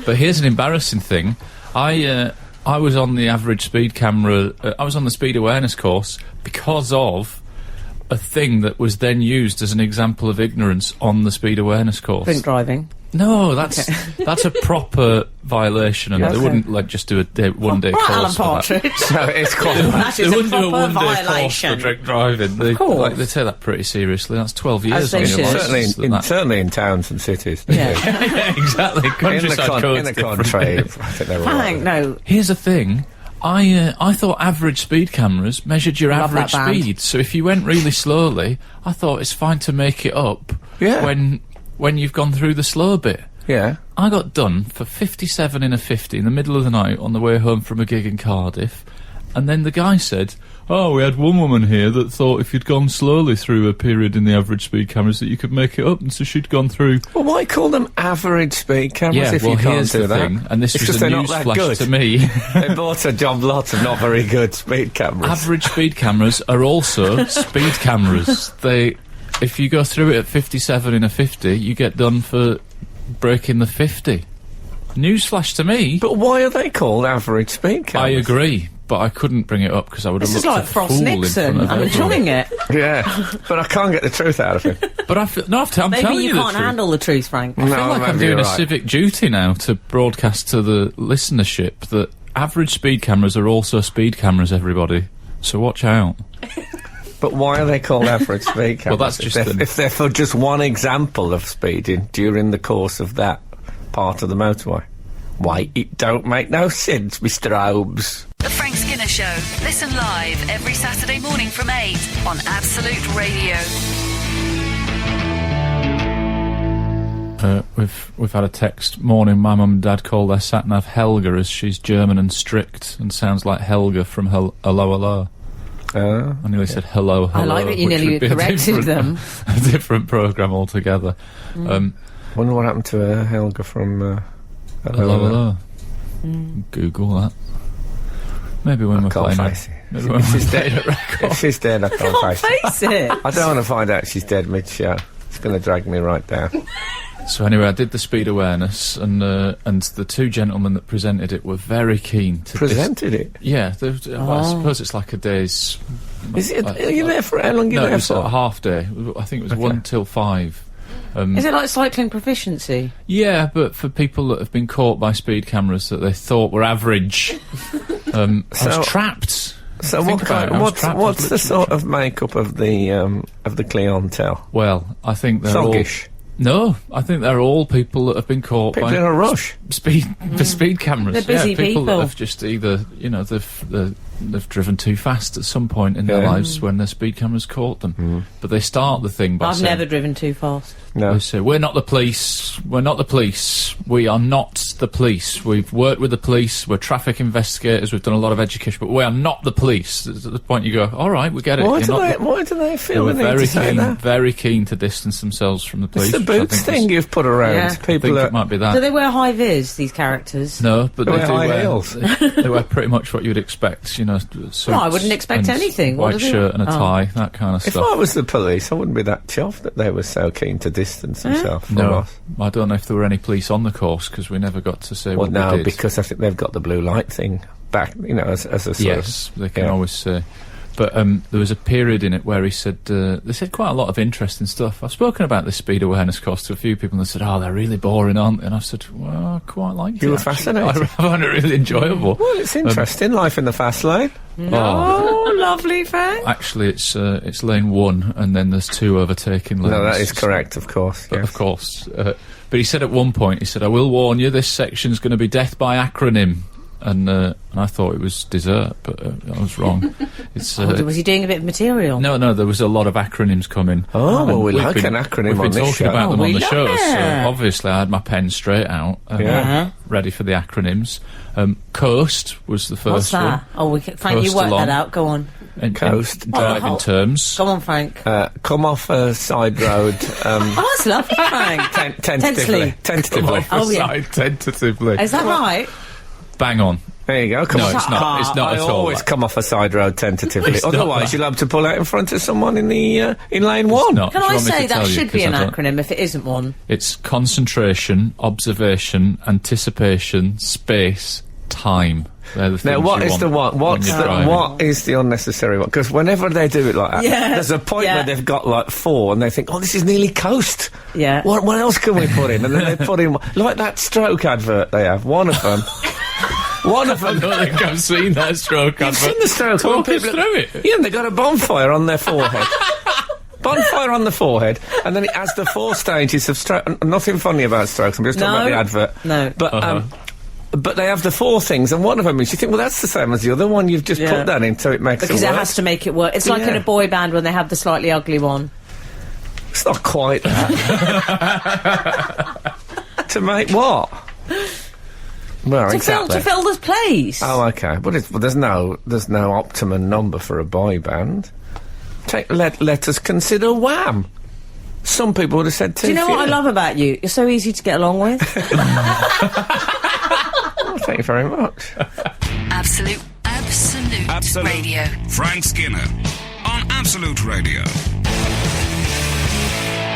But here's an embarrassing thing. I was on the average speed camera... I was on the speed awareness course because of a thing that was then used as an example of ignorance on the speed awareness course. Drink driving. No, that's a proper violation, and Yeah, they okay. wouldn't just do a one-day Right, Alan course for that. Partridge. No, it's quite... That They is a wouldn't do a proper one-day course for violation. drink driving. They course. they take that pretty seriously. That's 12 years As they on your should. licence. certainly in towns and cities. Yeah. Yeah, exactly. Countryside code's in the different. country, I think they were all Frank, right. no. Here's the thing. I thought average speed cameras measured your Love average that band. speed. So if you went really slowly, I thought it's fine to make it up Yeah. when you've gone through the slow bit. Yeah. I got done for 57 in a 50 in the middle of the night on the way home from a gig in Cardiff, and then the guy said, "Oh, we had one woman here that thought if you'd gone slowly through a period in the average speed cameras that you could make it up, and so she'd gone through..." Well, why call them average speed cameras Yeah, if well, you can't here's do the that? thing, and this It's was 'cause a they're not that newsflash good. to me. They bought a job lot of not very good speed cameras. Average speed cameras are also speed cameras. If you go through it at 57 in a 50, you get done for breaking the 50. Newsflash to me. But why are they called average speed cameras? I agree, but I couldn't bring it up because I would have This is looked like a Frost fool Nixon. in front I'm of everyone. enjoying it. Yeah, but I can't get the truth out of him. But I'm telling Maybe you you the can't truth. handle the truth, Frank. I feel like I'm maybe doing you're a right. civic duty now to broadcast to the listenership that average speed cameras are also speed cameras, everybody. So watch out. But why are they called average speed cameras? Well, that's just if they're for just one example of speeding during the course of that part of the motorway. Why, it don't make no sense, Mr. Hobbs. The Frank Skinner Show. Listen live every Saturday morning from 8 on Absolute Radio. We've had a text. Morning, my mum and dad call their sat-nav Helga as she's German and strict and sounds like Helga from Hello Hello. I nearly said hello. I like that you nearly corrected them. A different programme altogether. Wonder what happened to Helga from Hello. Google that. Maybe when we're playing it. Maybe when If we're she's dead, playing at record. if she's dead, I can't face it. it. I don't want to find out she's dead mid-show. It's going to drag me right down. So anyway, I did the speed awareness, and the two gentlemen that presented it were very keen to Presented it? Yeah, well, I suppose it's like a day's. Is it? Are you there for how long? Are you No, it there was for? a half day. I think it was 1 till 5. Is it like cycling proficiency? Yeah, but for people that have been caught by speed cameras that they thought were average, I was trapped. So Think about it, I was trapped. I was what's the literally sort trapped. of makeup of the clientele? Well, I think they're Soggish. No, I think they're all people that have been caught People by in a rush. speed cameras. They're busy people that people. have just either they've driven too fast at some point in their lives when their speed cameras caught them. But they start the thing by I've saying, never driven too fast. No. they say, "We're not the police. We're not the police. We are not the police. We've worked with the police. We're traffic investigators. We've done a lot of education, but we are not the police." At the point you go, "All right, we get it." Why You're do not they? the-" Why do they They feel were the need to say that? very keen to distance themselves from the police. It's the which I boots think thing was- you've put around. Yeah. I People think are. it might be that. Do they wear high vis, these characters? No, but They they wear do high wear. heels. They wear pretty much what you would expect, you know. Suits No, I wouldn't expect and anything. What White do they- shirt and a Oh. tie, that kind of If stuff. I was the police, I wouldn't be that chuffed that they were so keen to distance themselves from No, us. I don't know if there were any police on the course because we never got to say Well, what no, we did. because I think they've got the blue light thing back, you know, as a sort Yes, of. they can yeah. always say. But there was a period in it where he said they said quite a lot of interesting stuff. I've spoken about this speed awareness course to a few people, and they said, "Oh, they're really boring, aren't they?" And I've said, "Well, I quite like it." You were actually. fascinated. I found it really enjoyable. Well, it's interesting. Life in the fast lane. Oh, lovely, Frank. Actually, it's lane 1, and then there's 2 overtaking lanes. No, that is correct, of course. But yes. of course. But he said at one point, he said, "I will warn you, this section's going to be death by acronym." And I thought it was dessert, but I was wrong. It's Was he doing a bit of material? no, there was a lot of acronyms coming. Oh, well, And we we've like been- an acronym we've on been this talking show. about them Oh, on we the love show, it. so obviously I had my pen straight out, Yeah. ready for the acronyms. Coast was the first What's that? one. Oh, Frank, you Coast worked along. that out. Go on. Coast. In driving terms. Come on, Frank. Come off a side road. Oh, that's lovely, Frank. Tentatively. Tentatively. Off the Oh, yeah. side tentatively. Is that right? Bang on. There you go. Come No, on. it's not. It's not I at all. always come off a side road tentatively. It's not Otherwise, that. you'll have to pull out in front of someone in the in lane 1. not. Can Do you I want me say to that tell you? should be 'Cause an I don't- acronym if it isn't one? It's concentration, observation, anticipation, space, time. They're the things Now, what you is want the one? when you're driving. What is the unnecessary one? Because whenever they do it like that, Yeah, there's a point yeah. where they've got like 4, and they think, "Oh, this is nearly coast. Yeah. What else can we put in?" And then they put in like that stroke advert they have. One of them. One of I them. don't think I've seen that stroke You've advert. seen the stroke. Talk when us through it. Yeah, and they got a bonfire on their forehead. Bonfire on the forehead, and then it has the 4 stages of stroke. Nothing funny about strokes. I'm just talking No. about the advert. No. But but they have the 4 things, and one of them is you think, well, that's the same as the other one. You've just Yeah. put that in, so it makes Because it it work. has to make it work. It's like in Yeah. a boy band when they have the slightly ugly one. It's not quite that. To make what? Well, exactly. To fill the place. Oh, okay. But there's no optimum number for a boy band. Let us consider Wham. Some people would have said too Do you know few. what I love about you? You're so easy to get along with. Oh, thank you very much. Absolute Radio. Frank Skinner on Absolute Radio.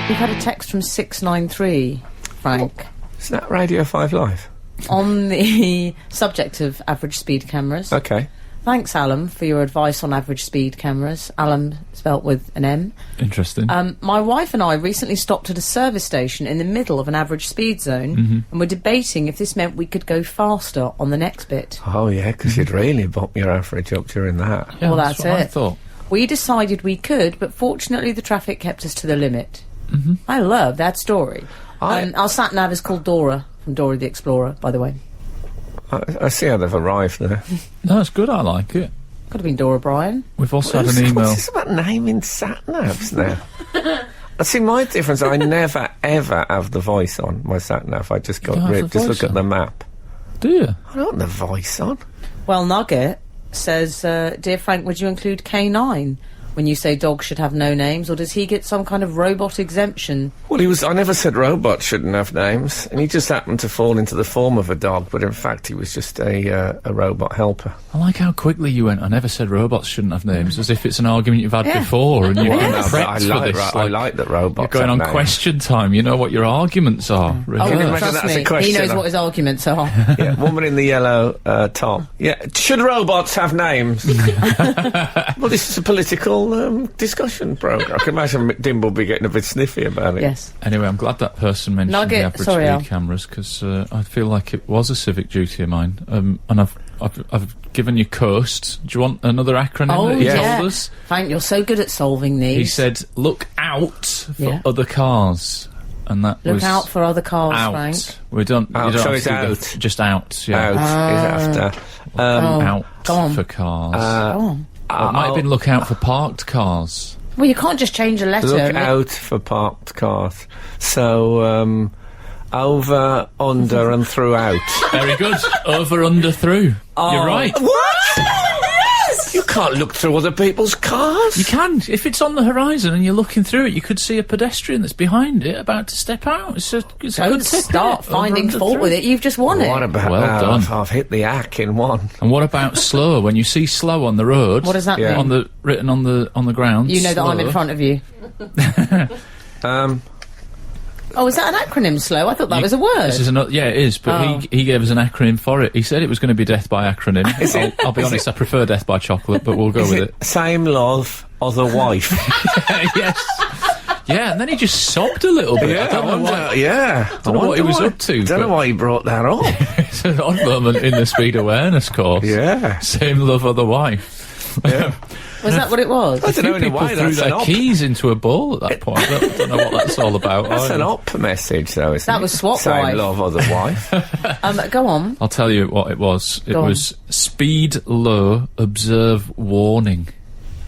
We've had a text from 693, Frank, Is that Radio 5 Live? on the subject of average speed cameras. Okay. Thanks, Alun, for your advice on average speed cameras. Alun spelt with an M. Interesting. My wife and I recently stopped at a service station in the middle of an average speed zone, and we're debating if this meant we could go faster on the next bit. Oh, yeah, because you'd really bump your average up during that. Yeah, well, that's what I it. thought. We decided we could, but fortunately the traffic kept us to the limit. I love that story. Our sat-nav is called Dora, from Dora the Explorer, by the way. I see how they've arrived there. No, it's good. I like it. Could have been Dora Bryan. We've also had an What's email. this about naming sat-navs now? See, my difference, I never, ever have the voice on my sat-nav. I just got don't have rid, the just voice look at on? the map. Do you? I don't want the voice on. Well, Nugget says, dear Frank, would you include K9 when you say dogs should have no names, or does he get some kind of robot exemption? Well, I never said robots shouldn't have names, and he just happened to fall into the form of a dog, but in fact he was just a robot helper. I like how quickly you went, I never said robots shouldn't have names, as if it's an argument you've had Yeah. before, and you've Well, been no, but prepped for this. I like that robots You're going have on names. question time, you know what your arguments are. Oh, Can you imagine trust that's a me, question, he knows huh? what his arguments are. Yeah, woman in the yellow top. Yeah, should robots have names? Well, this is a political discussion programme. I can imagine Dimbleby getting a bit sniffy about it. Yes. Anyway, I'm glad that person mentioned Nugget, the average sorry, Al. speed cameras, because I feel like it was a civic duty of mine. And I've given you coast. Do you want another acronym Oh, that he yeah. told us? Frank, you're so good at solving these. He said, look out for Yeah. other cars. And that Look was out for other cars, out. Frank. We don't. Out, You don't so have it's to do out. the- just out. Yeah. Out is after. Out go on. for cars. Go on. Well, it might have been look out for parked cars. Well, you can't just change a letter. Look and out for parked cars. So, over, under, and throughout. Very good. Over, under, through. You're right. What? You can't look through other people's cars. You can. If it's on the horizon and you're looking through it, you could see a pedestrian that's behind it about to step out. It's a Don't good tip, start isn't it? Over, finding under, fault through. with it. You've just won What it. about Well that? done. I've hit the hack in one. And what about slow? When you see slow on the road, What does that Yeah. mean? written on the ground? You know that I'm in slow. front of you. Oh, is that an acronym, slow? I thought that was a word. This is yeah, it is. But Oh. he gave us an acronym for it. He said it was going to be death by acronym. I'll be honest, I prefer death by chocolate, but we'll go Is with it same love, other wife? Yes. Yeah, and then he just sobbed a little bit. I don't know why. Yeah. I don't know what he was up to. Don't know but why he brought that up. It's an odd moment in the speed awareness course. Yeah. Same love, other wife. Was that what it was? I don't know, in a People way, threw that's an their op. keys into a bowl at that point. I don't know what that's all about. That's an either. op message, though, isn't it? That was swap Same wife. love, other wife. Go on. I'll tell you what it was. It Go on. was speed low, observe warning.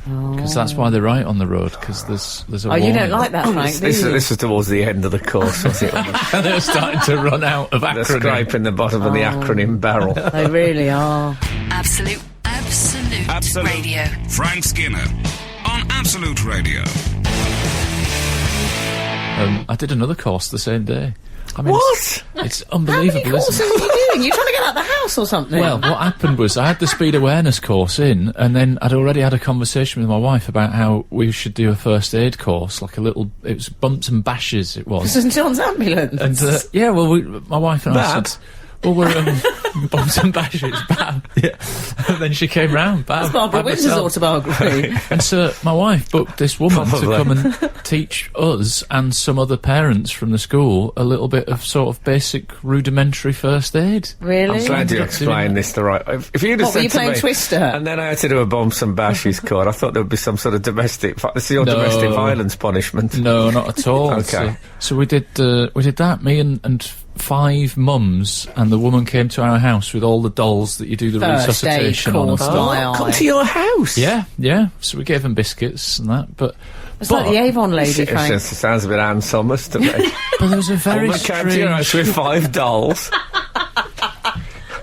Because that's why they're right on the road, because there's a Oh, warning. you don't like that, Frank, do This you? was towards the end of the course, was it? And they're starting to run out of They're acronyms. scraping the bottom of the acronym barrel. They really are. Absolute Radio. Frank Skinner on Absolute Radio. I did another course the same day. I mean, What? It's How many unbelievable, courses isn't it? are you doing? You're trying to get out of the house or something? Well, what happened was I had the speed awareness course in, and then I'd already had a conversation with my wife about how we should do a first aid course, like it was bumps and bashes, it was. this isn't John's ambulance. And, yeah, well, my wife and I Bab? said, well, we're, bumps and bashes, Bab. Yeah. And then she came round, Bab. That's Barbara Bab Windsor's herself. autobiography. And so my wife booked this woman to Probably. come and teach us and some other parents from the school a little bit of sort of basic rudimentary first aid. Really? I'm glad you Ended up doing explained this the right. If you'd have What, were said you to playing me, Twister? and then I had to do a bumps and bashes court, I thought there would be some sort of domestic. This is your No. domestic violence punishment. No, not at all. Okay. So we did that. Me and 5 mums, and the woman came to our house with all the dolls that you do the First aid resuscitation on and course. stuff. My Come eye. to your house. Yeah. So we gave them biscuits and that, but It's like the Avon lady, It Frank. just sounds a bit Ann Summers to me. but there was a very Woman came to your house strange. with 5 dolls.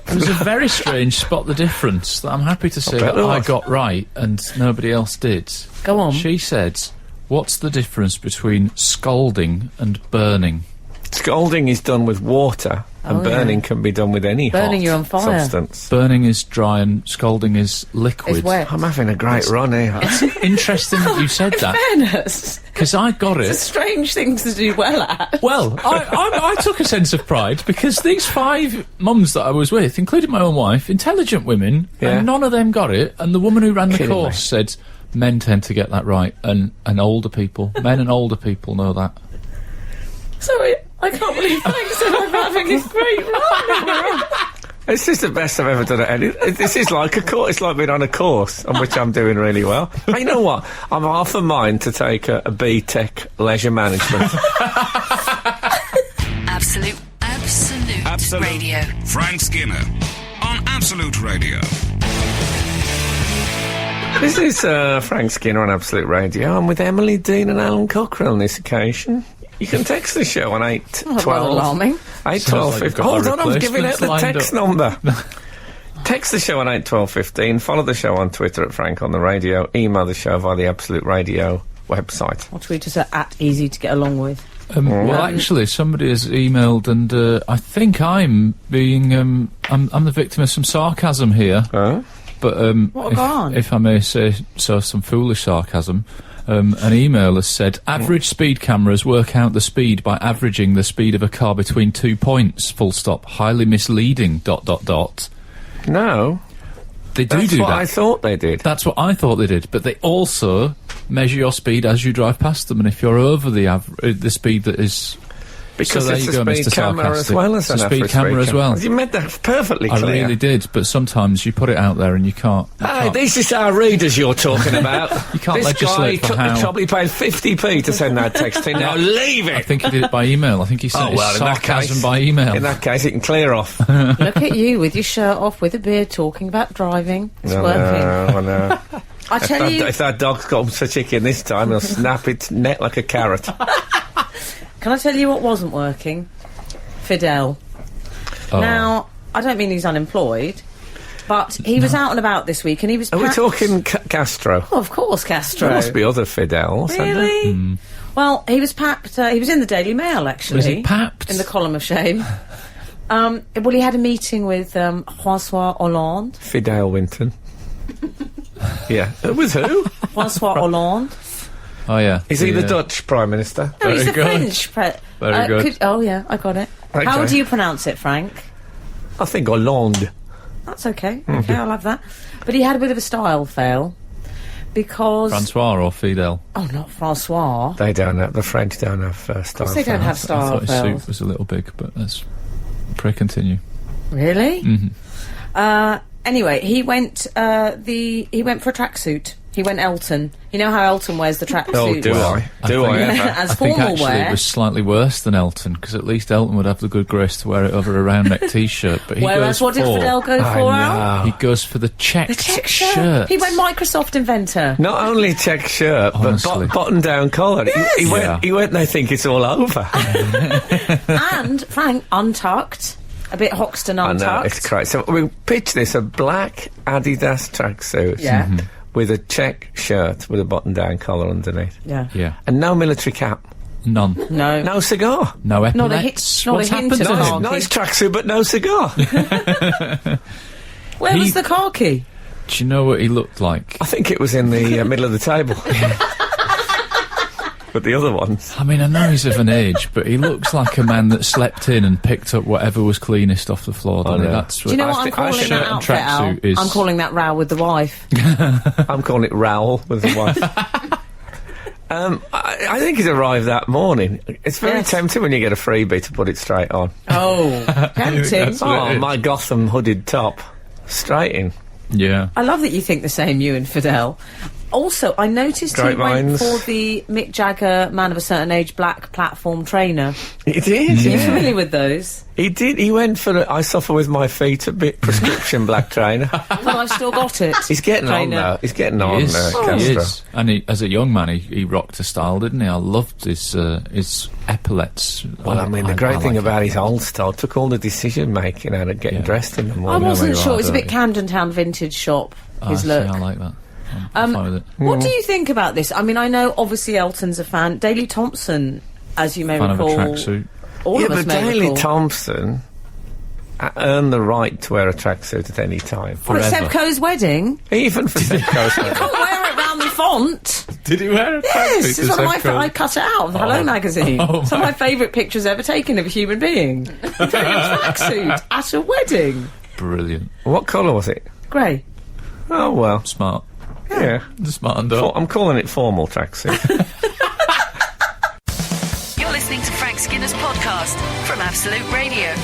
There was a very strange spot the difference that I'm happy to say bet that there I was. got right and nobody else did. Go on. She said, "What's the difference between scalding and burning?" Scalding is done with water, and Oh, yeah. burning can be done with any Burning, hot you're on fire. substance. Burning is dry and scalding is liquid. It's wet. I'm having a great run here. Interesting that you said that, Fairness. because I got It's a it. strange thing to do well at. Well, I took a sense of pride because these 5 mums that I was with, including my own wife, intelligent women, Yeah. and none of them got it. And the woman who ran the Kidding course said, men tend to get that right, and older people, men and older people know that. Sorry, I can't believe Frank said I'm having a great run. It's just the best I've ever done at any. This is like a course. It's like being on a course on which I'm doing really well. But you know what? I'm half a mind to take a B.Tech leisure management. Absolute Radio. Frank Skinner on Absolute Radio. This is Frank Skinner on Absolute Radio. I'm with Emily Dean and Alan Cochrane on this occasion. You can text the show on 812. Rather alarming. 812. Hold on, I'm giving out the text number. Text the show on 81215. Follow the show on Twitter at Frank on the Radio. Email the show via the Absolute Radio website. Or tweet us at easy to get along with. Well, actually, somebody has emailed, and I think I'm being I'm the victim of some sarcasm here. But if I may say so, some foolish sarcasm. An email has said, average speed cameras work out the speed by averaging the speed of a car between 2 points, full stop, highly misleading, ... No. They do That's that. what I thought they did. That's what I thought they did, but they also measure your speed as you drive past them, and if you're over the speed that is... Because so there it's you a go, speed Mr. camera as Sarcastic. well as an It's a speed average camera as well. You made that perfectly clear. I really did, but sometimes you put it out there and you can't... Hey, this is our readers you're talking about. You can't this legislate guy for how... probably paid 50p to send that text in. Now leave it! I think he did it by email. I think he sent in that sarcasm case, by email. In that case, it can clear off. Look at you with your shirt off, with a beard, talking about driving. It's working. I know. I tell you... If that dog's got for chicken this time, he'll snap its neck like a carrot. Can I tell you what wasn't working? Fidel. Oh. Now, I don't mean he's unemployed, but he was out and about this week, and he was... Are we talking Castro? Oh, of course, Castro. There must be other Fidels. Really? Well, he was papped... he was in the Daily Mail, actually. Was he papped? In the column of shame. Well, he had a meeting with François Hollande. Fidel Winton. Yeah. With who? François Hollande. Oh, yeah. Is he the Dutch Prime Minister? No, he's the good. French... Very good. oh, yeah, I got it. Okay. How do you pronounce it, Frank? I think Hollande. That's okay. Okay, I'll have that. But he had a bit of a style fail because... Francois or Fidel? Oh, not Francois. They don't have... The French don't have style. Of course they don't have I style thought his fails. suit was a little big, but let's continue. Really? Mm-hmm. Anyway, he went for a tracksuit. He went Elton. You know how Elton wears the tracksuit? Oh, do I? Do I ever? As I think formal actually wear. it was slightly worse than Elton, because at least Elton would have the good grace to wear it over a round neck t-shirt. But he Whereas goes what did for, Fidel go for, Al? He goes for the checked The check shirt. He went Microsoft inventor. Not only check shirt, Honestly. but button-down collar. Yes. He went, they think it's all over. And, Frank, untucked. A bit Hoxton I untucked. know, it's crazy. So we pitch this, a black Adidas tracksuit. Yeah. With a check shirt with a button-down collar underneath. Yeah. Yeah. And no military cap. None. No. No cigar. No Not a epaulets. not a What's hint happened of to khaki. him? Nice tracksuit, but no cigar. Where was the khaki? Do you know what he looked like? I think it was in the middle of the table. But the other ones... I mean, I know he's of an age, but he looks like a man that slept in and picked up whatever was cleanest off the floor, doesn't he? know. That's Do you know what I'm calling shirt that and outfit, Al? tracksuit is- I'm calling that row with the wife. I'm calling it Raoul with the wife. I think he's arrived that morning. It's very Yes. tempting when you get a freebie to put it straight on. Oh, tempting. That's what it Oh, is. my Gotham hooded top. Straight in. Yeah. I love that you think the same, you and Fidel. Also, I noticed Great he went minds. for the Mick Jagger Man of a Certain Age black platform trainer. He did. Are you Yeah. familiar with those? He did. He went for the I Suffer With My Feet a bit prescription black trainer. Well, I've still got it. He's getting Trainer. on now. He's getting on He is. Castro. He is. And he, as a young man, he rocked a style, didn't he? I loved his epaulets. Well, I mean, the great thing like about it. his old style took all the decision making out of getting Yeah. dressed in the I morning. wasn't you sure. are, It's a don't bit you? Camden Town vintage shop, his See, look. I like that. I'm fine with it. What do you think about this? I mean, I know obviously Elton's a fan. Daley Thompson, as you may Fan of a recall, tracksuit. all Yeah, of us but may Daley recall. Thompson earned the right to wear a tracksuit at any time. Well, at Forever. Sebco's wedding, Even for Sebco's wedding. can't wear it round the font. Did he wear a Yes, it's one of my I cut it out of the Hello magazine. Oh, It's one of my favourite pictures ever taken of a human being. Wearing a tracksuit at a wedding. Brilliant. What colour was it? Grey. Oh, well, Smart. yeah. Smart and up. I'm calling it formal tracksuit. You're listening to Frank Skinner's podcast from Absolute Radio.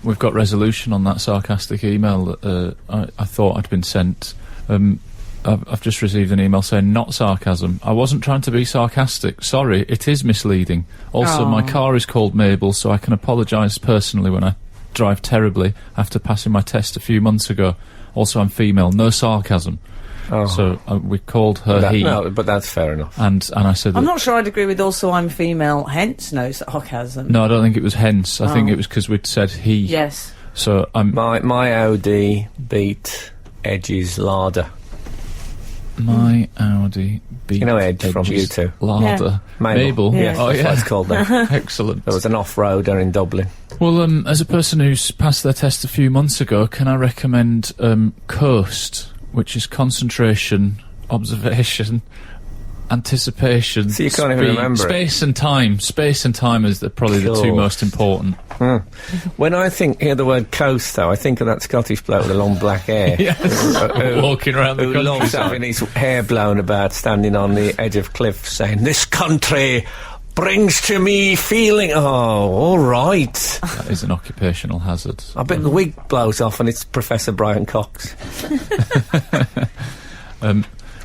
We've got resolution on that sarcastic email that I thought I'd been sent. I've just received an email saying, not sarcasm. I wasn't trying to be sarcastic. Sorry, it is misleading. Also, my car is called Mabel, so I can apologise personally when I drive terribly after passing my test a few months ago. Also, I'm female. No sarcasm. Oh. So we called her he. No, but that's fair enough. And I said... I'm not sure I'd agree with also I'm female, hence no sarcasm. No, I don't think it was hence. I think it was because we'd said he. Yes. So I'm... My Audi beat Edge's Larder. My Audi beat... You know Edge from Edge's U2? Larder. Mabel. Yeah. Oh, That's yeah. what it's called then. Excellent. There was an off-roader in Dublin. Well, as a person who's passed their test a few months ago, can I recommend COAST, which is concentration, observation, anticipation, So you can't even remember it. space and time. Space and time is probably the two Cool. most important. When I hear the word coast, though, I think of that Scottish bloke with the long black hair. Walking around the Who loves countryside. having his hair blown about, standing on the edge of cliffs, saying, "This country brings to me feeling..." Oh, all right. That is an occupational hazard. I bet the wig blows off and it's Professor Brian Cox.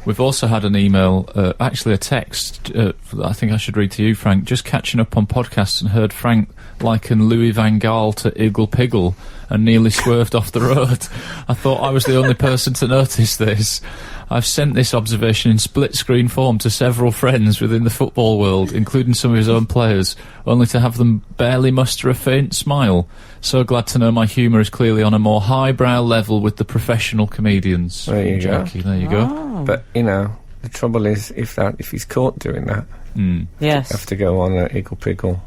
We've also had an email, actually a text, that I think I should read to you, Frank. Just catching up on podcasts and heard Frank liken Louis van Gaal to Iggle Piggle and nearly swerved off the road. I thought I was the only person to notice this. I've sent this observation in split-screen form to several friends within the football world, including some of his own players, only to have them barely muster a faint smile. So glad to know my humour is clearly on a more highbrow level with the professional comedians. There you go. Jackie, there you go. But, you know, the trouble is, if he's caught doing that, Yes. have to go on an Iggle Piggle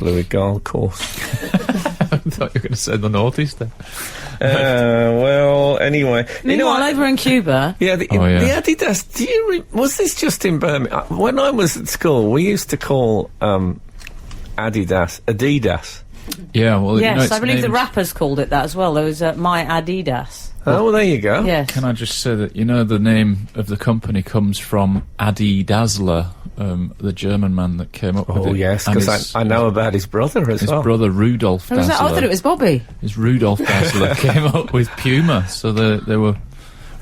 Louis Gaal course. I thought you were going to say the noughties then. Well, anyway. Meanwhile, over in Cuba... Yeah, the Adidas, was this just in Birmingham? When I was at school, we used to call Adidas. Yeah, well, Yes, you know, it's I believe the named- rappers called it that as well. There was My Adidas. Oh, well, there you go. Yes. Can I just say that, you know, the name of the company comes from Adi Dassler, the German man that came up with it. Oh, yes, And because I know about his brother as his well. brother Rudolf Who was that? I thought it Dassler. was Bobby. His Rudolf Dassler came up with Puma, so they were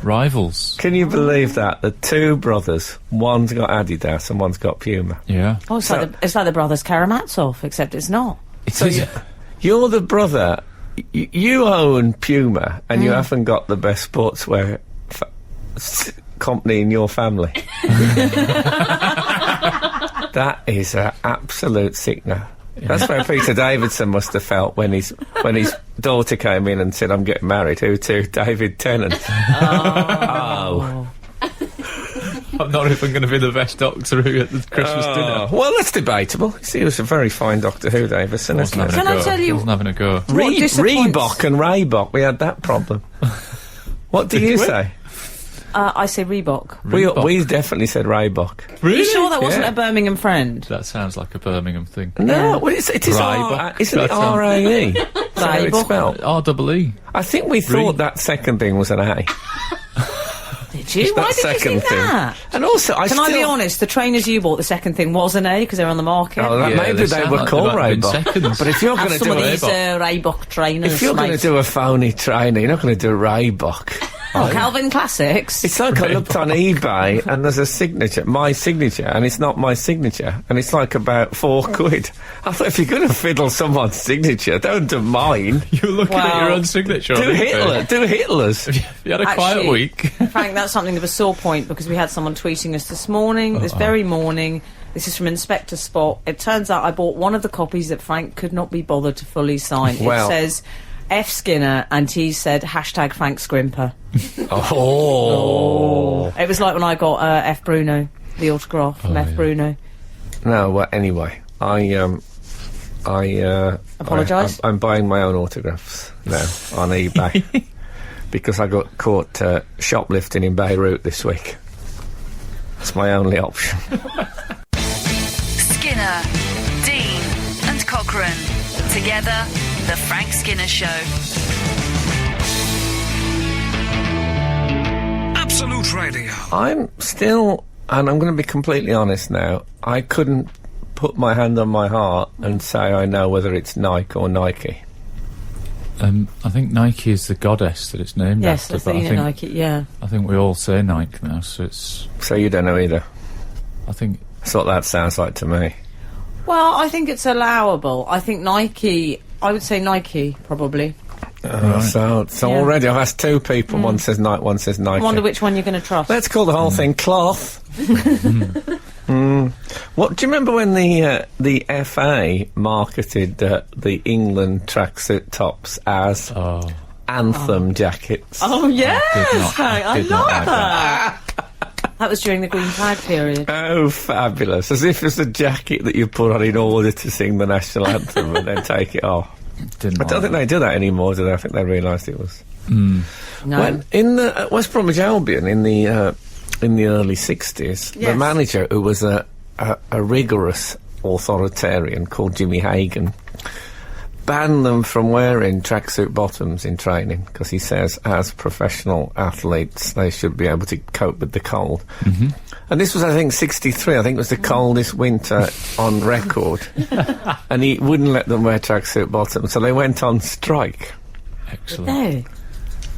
rivals. Can you believe that? The two brothers, one's got Adidas and one's got Puma. Yeah. Oh, it's like the brothers Karamazov, except it's not. So you're the brother, you own Puma, and you haven't got the best sportswear company in your family. That is an absolute sickener. That's where Peter Davidson must have felt when his daughter came in and said, "I'm getting married." Who to? David Tennant. Oh. I'm not even going to be the best Doctor Who at the Christmas dinner. Well, that's debatable. See, he was a very fine Doctor Who, Davison, isn't he? Can I tell you- Wasn't having a go. What disappoints- Reabok and Reabok, we had that problem. What do you say? I say Reebok. We definitely said Reabok. Really? You sure that wasn't Yeah. a Birmingham friend? That sounds like a Birmingham thing. No, well, it is Reabok. isn't it That sounds- R-A-E? That's how it's Reabok. spelled. REE. I think we thought that second thing was an A. Did you? Why That did you second think that? And also, Can I be honest? The trainers you bought, the second thing was an A because they're on the market. Oh, Yeah, maybe they they sound were like called they might have been Reabok. seconds. But if you're going Have to some do of a... these Reebok trainers. If you're going to mate. do a phony trainer, you're not going to do Reabok. Oh, Calvin Classics. It's like I looked on eBay and there's a signature, my signature, and it's not my signature, and it's like about £4. I thought, if you're going to fiddle someone's signature, don't do mine. You were looking at your Well, own signature. Do on eBay. Hitler. Do Hitler's. You had a quiet Actually, week. Frank, that's something of a sore point because we had someone tweeting us this morning, this very morning. This is from Inspector Spot. It turns out I bought one of the copies that Frank could not be bothered to fully sign. Well. It says F Skinner, and he said hashtag Frank Scrimper. Oh. It was like when I got F Bruno, the autograph from F Bruno. No, well, anyway, Apologise? I'm buying my own autographs now on eBay because I got caught shoplifting in Beirut this week. It's my only option. Skinner, Dean, and Cochrane. Together, The Frank Skinner Show. Absolute Radio. I'm still, and I'm going to be completely honest now, I couldn't put my hand on my heart and say I know whether it's Nike or Nike. I think Nike is the goddess that it's named Yes, after. that's But the I think, Nike, yeah. I think we all say Nike now, so it's... So you don't know either. I think... That's what that sounds like to me. Well, I think it's allowable. I think Nike I would say Nike, probably. So Yeah. already I've asked two people. One says Nike, one says Nike. I wonder which one you're going to trust. Let's call the whole thing cloth. What do you remember when the FA marketed the England tracksuit tops as anthem jackets? Oh, yes! I did not like that. That was during the Green Flag period. Oh, fabulous! As if it's a jacket that you put on in order to sing the national anthem and then take it off. I don't think they do that anymore, do they? I think they realised it was. No. When in the West Bromwich Albion in the early 60s, the Yes. manager, who was a rigorous authoritarian called Jimmy Hagan, banned them from wearing tracksuit bottoms in training because he says, as professional athletes, they should be able to cope with the cold. Mm-hmm. And this was, I think, 63. I think it was the coldest winter on record. And he wouldn't let them wear tracksuit bottoms, so they went on strike. Excellent.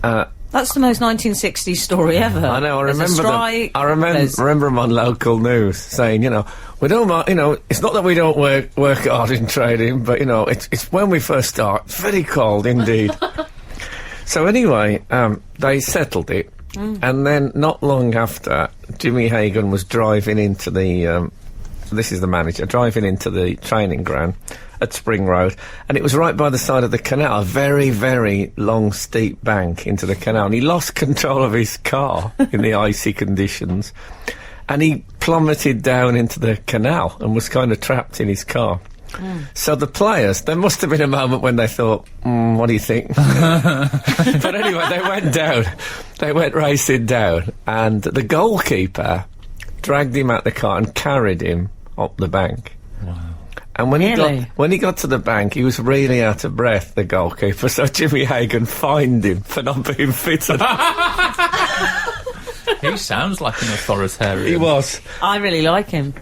No. That's the most 1960s story ever. I know. I There's a remember them. strike, I remember them on local news saying, we don't, it's not that we don't work hard in training, but it's when we first start. It's very cold indeed. So anyway, they settled it, and then not long after, Jimmy Hagan was driving into the. This is the manager driving into the training ground at Spring Road, and it was right by the side of the canal, a very, very long, steep bank into the canal, and he lost control of his car in the icy conditions, and he plummeted down into the canal and was kind of trapped in his car. So the players, there must have been a moment when they thought, what do you think? But anyway, they went down. They went racing down, and the goalkeeper dragged him out the car and carried him up the bank. Wow. And when Really? he got to the bank, he was really out of breath, the goalkeeper, so Jimmy Hagan fined him for not being fitted. He sounds like an authoritarian. He was. I really like him.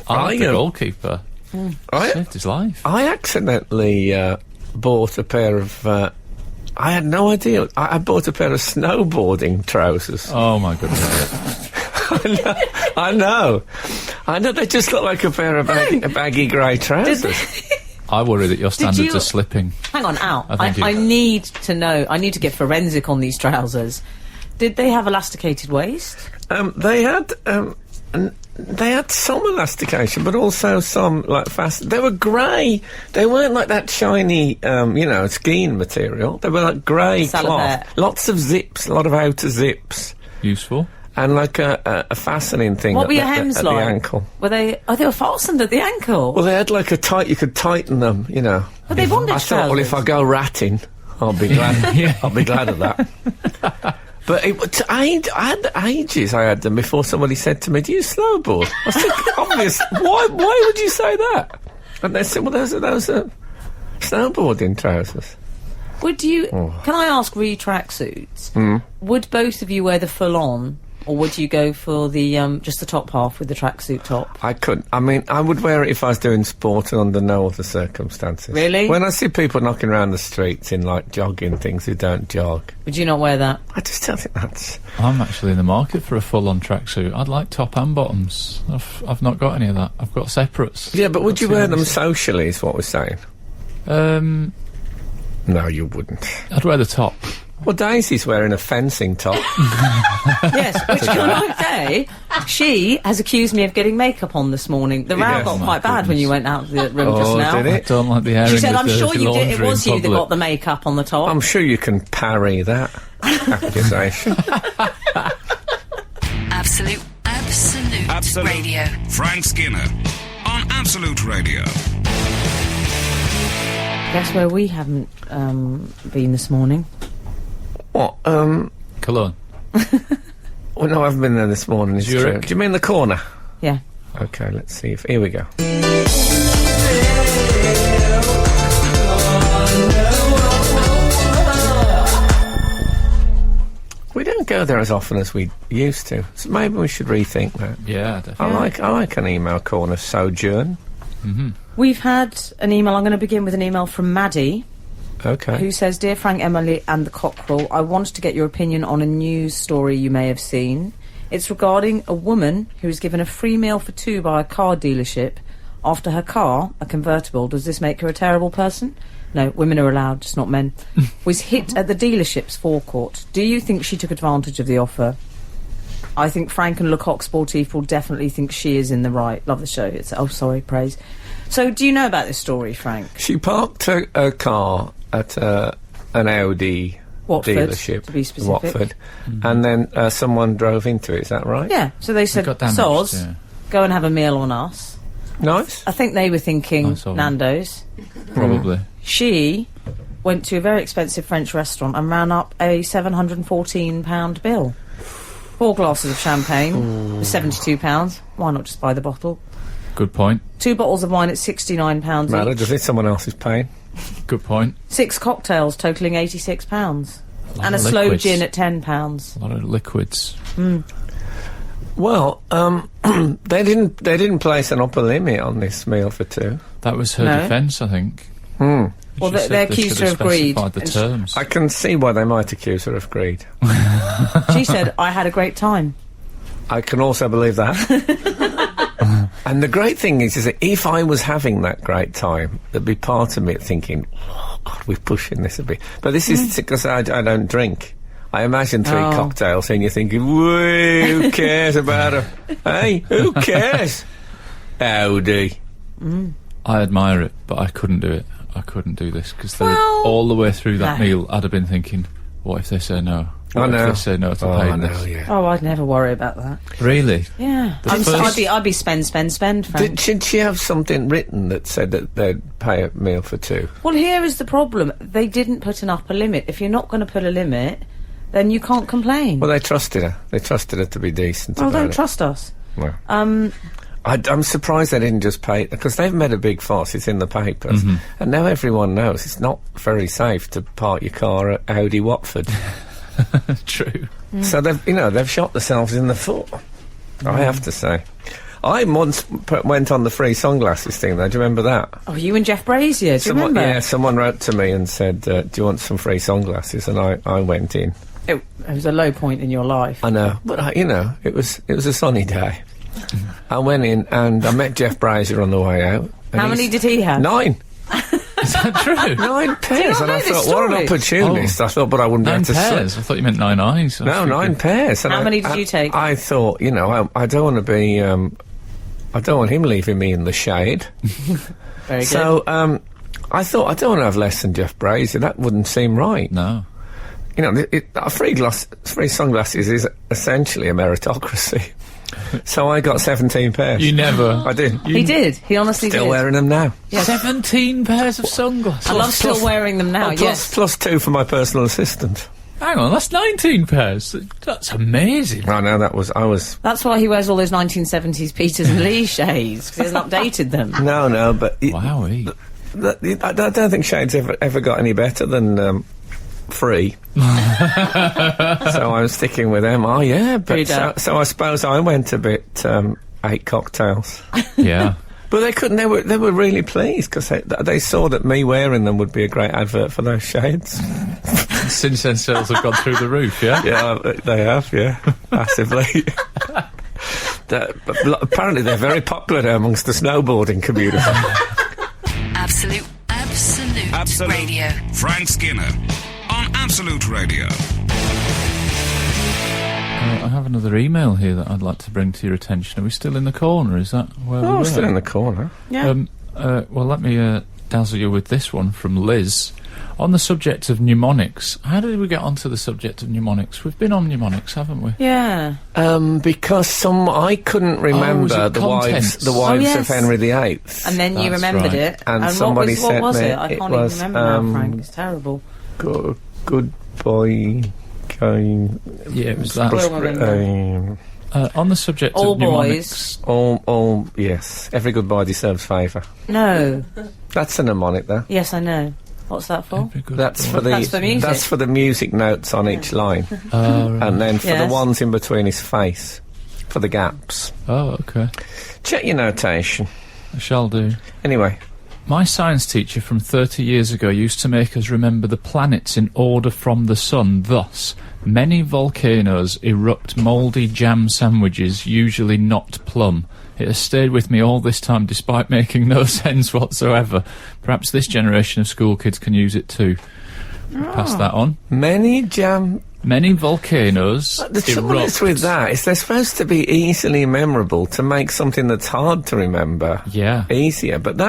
I like the I, goalkeeper. Saved his life. I accidentally bought a pair of... I had no idea. I bought a pair of snowboarding trousers. Oh my goodness. I know. They just look like a pair of baggy grey trousers. I worry that your standards you- are slipping. Hang on, Al. I think I you- need to know. I need to get forensic on these trousers. Did they have elasticated waist? They had some elastication, but also some fast. They were grey. They weren't like that shiny, skiing material. They were like grey Salopette. cloth. Lots of zips, a lot of outer zips, Useful. and like a fastening thing. What at were your the- hems at like? the ankle? Were they? Oh, they were fastened at the ankle. Well, they had like a tight. You could tighten them. Were they bondage I thought, well, if I trousers? go ratting, I'll be glad. I'll be glad of that. But I had ages. I had them before somebody said to me, "Do you snowboard?" I said, "Obvious. Why would you say that?" And they said, "Well, those are snowboarding trousers." Would you? Can I ask, tracksuits? Would both of you wear the full on, or would you go for the just the top half with the tracksuit top? I couldn't. I mean, I would wear it if I was doing sport and under no other circumstances. Really? When I see people knocking around the streets in jogging things who don't jog, Would you not wear that? I just don't think that's. I'm actually in the market for a full-on tracksuit. I'd like top and bottoms. I've not got any of that. I've got separates. Yeah, but would you Got wear two them others. socially? Is what we're saying. No, you wouldn't. I'd wear the top. Well, Daisy's wearing a fencing top. Yes, which can I say, she has accused me of getting makeup on this morning. The row Yes. got Oh, quite bad when you went out of the room just Oh, now. did I it? don't like the airing She said, of I'm dirty sure you did. It laundry was in you that public. got the makeup on the top. I'm sure you can parry that accusation. Absolute Radio. Frank Skinner on Absolute Radio. Guess where we haven't been this morning? What? Cologne. Well, no, I haven't been there this morning. It's true. Zurich. Do you mean the corner? Yeah. Okay, let's see if. Here we go. We don't go there as often as we used to, so maybe we should rethink that. Yeah, definitely. I like an email corner sojourn. We've had an email. I'm going to begin with an email from Maddie, Okay. who says, Dear Frank, Emily and the Cockerel, I wanted to get your opinion on a news story you may have seen. It's regarding a woman who was given a free meal for two by a car dealership after her car, a convertible, does this make her a terrible person? No, women are allowed, just not men. Was hit at the dealership's forecourt. Do you think she took advantage of the offer? I think Frank and Lecoq Sportif will definitely think she is in the right. Love the show. It's praise. So, do you know about this story, Frank? She parked a car at an Audi Watford, dealership, to be specific. Watford, and then someone drove into it. Is that right? Yeah. So they said, got damaged, "Soz, yeah. go and have a meal on us." Nice. I think they were thinking Nice of them. Nando's. Probably. She went to a very expensive French restaurant and ran up a £714 bill. 4 glasses of champagne, £72. Why not just buy the bottle? Good point. 2 bottles of wine at £69 Matter, each. does it? Someone else is paying. Good point. 6 cocktails totalling £86. lot And a of slow liquids. gin at £10. A lot of liquids. Well, they didn't place an upper limit on this meal for two. That was her No. defence, I think. Well, She they said accused should her of greed. specified the and terms. I can see why they might accuse her of greed. She said, I had a great time. I can also believe that. And the great thing is that if I was having that great time, there'd be part of me thinking, oh, God, we're pushing this a bit. But this is because I don't drink. I imagine 3 Oh. cocktails and you're thinking, who cares about her? Hey, who cares? Howdy. I admire it, but I couldn't do it. I couldn't do this because Well, all the way through that no. meal, I'd have been thinking, "What if they say no? What I know. if they say no to Oh, paying I know, this?" yeah. Oh, I'd never worry about that. Really? Yeah. first- I'd be spend, Frank. Did she have something written that said that they'd pay a meal for 2? Well, here is the problem. They didn't put an upper limit. If you're not going to put a limit, then you can't complain. Well, they trusted her. They trusted her to be decent Well, about don't it. trust us. Well. I'm surprised they didn't just pay, because they've made a big fuss, it's in the papers, and now everyone knows it's not very safe to park your car at Audi Watford. True. So they've shot themselves in the foot, I have to say. I once went on the free sunglasses thing though, do you remember that? Oh, you and Jeff Brazier, do you remember? Yeah, someone wrote to me and said, do you want some free sunglasses? And I went in. It was a low point in your life. I know, but it was a sunny day. I went in and I met Jeff Brazier on the way out. and How many he's- did he have? 9. Is that true? 9 pairs, and I know this thought, what an story? opportunist. I thought, but I wouldn't be 9 able to pairs. sleep. I thought you meant 9 eyes. No, 9 pairs. And How many did you take? I thought, I don't want to be, I don't want him leaving me in the shade. Very good. So, I thought, I don't want to have less than Jeff Brazier. That wouldn't seem right. No. Free sunglasses is essentially a meritocracy. So I got 17 pairs. You never. I did. He did. He honestly Still did. wearing them now. 17 pairs of sunglasses. I love still wearing them now, Oh, yes. plus 2 for my personal assistant. Hang on, that's 19 pairs. That's amazing. I know, I was... That's why he wears all those 1970s Peters and Lee shades, because he hasn't updated them. No, but... Wowee. I don't think Shade's ever got any better than free. So I'm sticking with them. Oh, yeah, Pretty but dark. so I suppose I went a bit 8 cocktails. Yeah. But they couldn't. They were really pleased because they saw that me wearing them would be a great advert for those shades. Since then, sales have gone through the roof, yeah? Yeah, they have. Yeah, massively. Apparently, they're very popular amongst the snowboarding community. Absolute Radio. Frank Skinner on Absolute Radio. I have another email here that I'd like to bring to your attention. Are we still in the corner? Is that where we Oh, were? still in the corner. Yeah. Well, let me dazzle you with this one from Liz. On the subject of mnemonics, how did we get onto the subject of mnemonics? We've been on mnemonics, haven't we? Yeah. Because I couldn't remember it the contents? wives Oh, yes. of Henry VIII. And then you That's remembered right. it. And what somebody was, what sent was me- it? I it can't was, even remember now, Frank. It's terrible. Good boy. Going. Yeah, it was that. Will remember. On the subject All of mnemonics, All, yes. Every good boy deserves favour. No. That's a mnemonic, though. Yes, I know. What's that for? Very good. That's for That's for music. That's for the music notes on each line, Right. and then for Yes. the ones in between his face, for the gaps. Oh, okay. Check your notation. I shall do. Anyway, My science teacher from 30 years ago used to make us remember the planets in order from the sun. Thus, many volcanoes erupt mouldy jam sandwiches, usually not plum. It has stayed with me all this time despite making no sense whatsoever. Perhaps this generation of school kids can use it too. Pass that on. Many volcanoes The trouble is with that is they're supposed to be easily memorable to make something that's hard to remember easier. But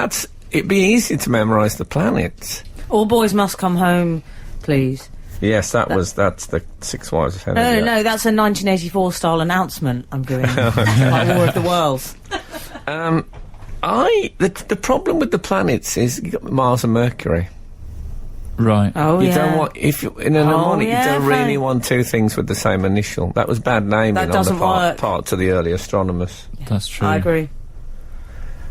it'd be easy to memorise the planets. All boys must come home, please. Yes, that's the Six Wives of Henry. No, that's a 1984 style announcement I'm doing. Like War of the Worlds. The problem with the planets is you got Mars and Mercury. Right. Oh, You yeah. don't want, if you, in a mnemonic, you don't really want two things with the same initial. That was bad naming That on doesn't the work. part of the early astronomers. That's true. I agree.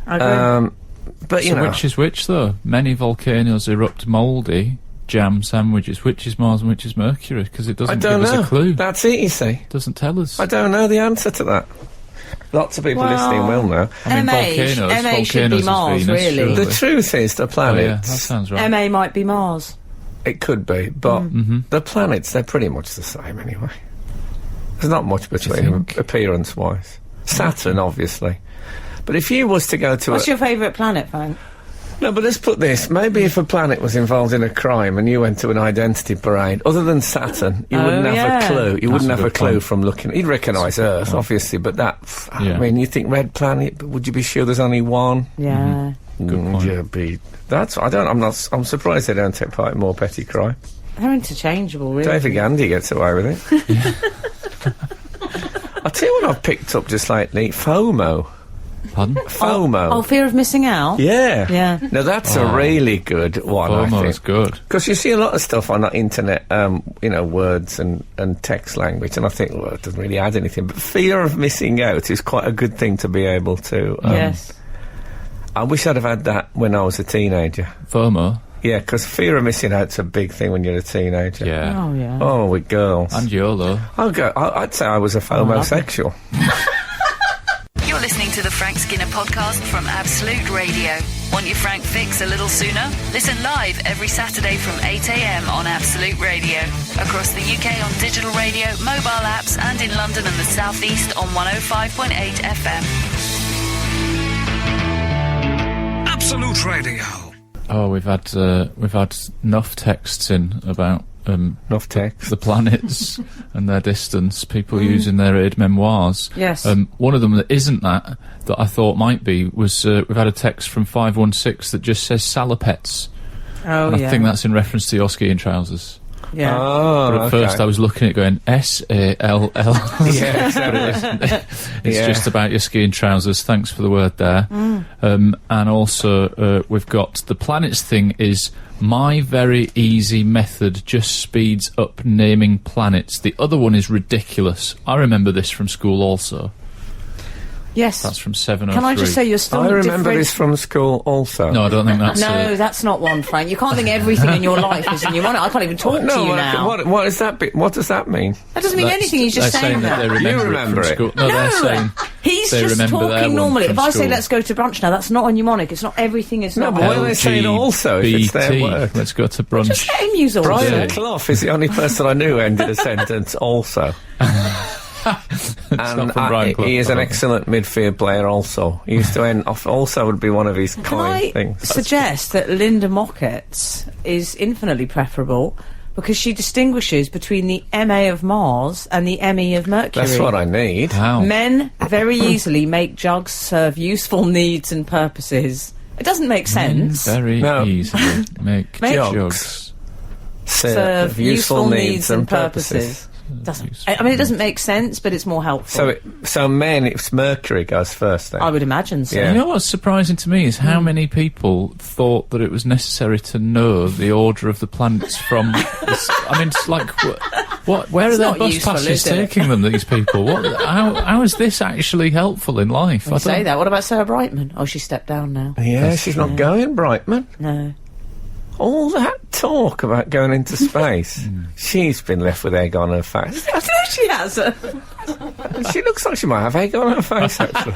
But you So know, which is which, though? Many volcanoes erupt mouldy jam sandwiches. Which is Mars and which is Mercury? Because it I doesn't don't give know. us a clue. That's it, you see. Doesn't tell us. I don't know the answer to that. Lots of people listening will know. I mean, MA should be volcanoes Mars, is Venus, really. surely. The truth is, the Oh, planets. yeah, that sounds right. MA might be Mars. It could be, but the planets, they're pretty much the same anyway. There's not much between them, think? appearance-wise. Saturn, obviously. But if you was to go to What's your favourite planet, Frank? No, but let's put this. Maybe if a planet was involved in a crime and you went to an identity parade, other than Saturn, you wouldn't have a clue. You wouldn't a have a good clue point. from looking. You'd recognise Earth, obviously, but that... I mean, you think red planet, but would you be sure there's only one? Yeah. Good point. You'd be... I'm surprised they don't take part in more petty crime. They're interchangeable, really. David Gandy gets away with it. I'll tell you what I've picked up just lately. FOMO. Pardon? FOMO. Oh, fear of missing out? Yeah. Yeah. Now, that's a really good one, I FOMO think. is good. Because you see a lot of stuff on the internet, words and text language, and I think, well, it doesn't really add anything. But fear of missing out is quite a good thing to be able to... Yes. I wish I'd have had that when I was a teenager. FOMO. Yeah, because fear of missing out's a big thing when you're a teenager. Yeah. Oh, yeah. Oh, with girls. And YOLO. I'd say I was a homosexual. You're listening to the Frank Skinner podcast from Absolute Radio. Want your Frank fix a little sooner? Listen live every Saturday from 8 a.m. on Absolute Radio. Across the UK on digital radio, mobile apps, and in London and the South East on 105.8 FM. Absolute Radio. Oh, we've had enough texts in about Enough text. the planets and their distance. People using their aid memoirs. Yes. One of them that isn't that I thought might be was we've had a text from 516 that just says salopettes. Oh, And yeah. I think that's in reference to your skiing trousers. Yeah. Oh, But at first I was looking at it going SALL. Yeah, exactly. It's Yeah. just about your skiing trousers. Thanks for the word there. And also we've got the planets thing is my very easy method just speeds up naming planets. The other one is ridiculous. I remember this from school also. Yes. That's from 703. Can I just say you're still I remember different- this from school also. No, I don't think that's No, that's not one, Frank. You can't think everything in your life is in your money. I can't even talk to you now. What does that what does that mean? That doesn't mean anything. He's just they're saying that. They that. remember, remember it from it. school. No, they're saying He's they just remember their talking one normally. from If I say school. let's go to brunch now, that's not on your mnemonic. It's not everything. It's No, not. but why are they saying also if it's their LGBT. word? Let's go to brunch. Just let him use all Brian Yeah. Clough is the only person I knew who ended a sentence also. not from Brian Clough, he is an I don't excellent midfield player also. He used to end off, also would be one of his Can kind I things. suggest that Linda Mockett's is infinitely preferable because she distinguishes between the MA of Mars and the ME of Mercury. That's what I need. How? Men very easily make jugs serve useful needs and purposes. It doesn't make sense. Very No. easily make Make jugs. Serve useful needs and purposes. Doesn't. I mean, it doesn't make sense, but it's more helpful. So men, it's Mercury goes first then. I would imagine so. Yeah. You know what's surprising to me is how many people thought that it was necessary to know the order of the planets from. I mean, it's like what? Where It's are their not bus useful, passes is it? taking them? These people. How is this actually helpful in life? You say that. What about Sarah Brightman? Oh, she stepped down now. Yeah, she's not going, Brightman. No. All that talk about going into space, she's been left with egg on her face. I know she has. She looks like she might have egg on her face, actually.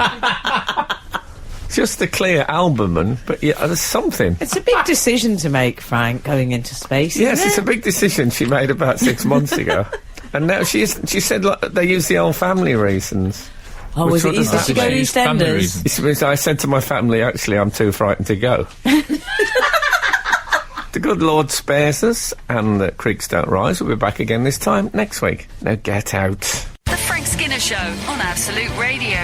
just a clear albumin, but yeah, there's something. It's a big decision to make, Frank, going into space. Yes, isn't it's a it? big decision she made about 6 months ago. And now she said like, they use the old family reasons. Oh, was it easy to go to Family EastEnders? reasons. I said to my family, actually, I'm too frightened to go. The good Lord spares us, and the creeks don't rise. We'll be back again this time next week. Now get out. The Frank Skinner Show on Absolute Radio.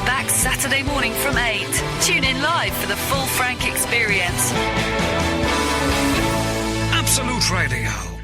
Back Saturday morning from 8. Tune in live for the full Frank experience. Absolute Radio.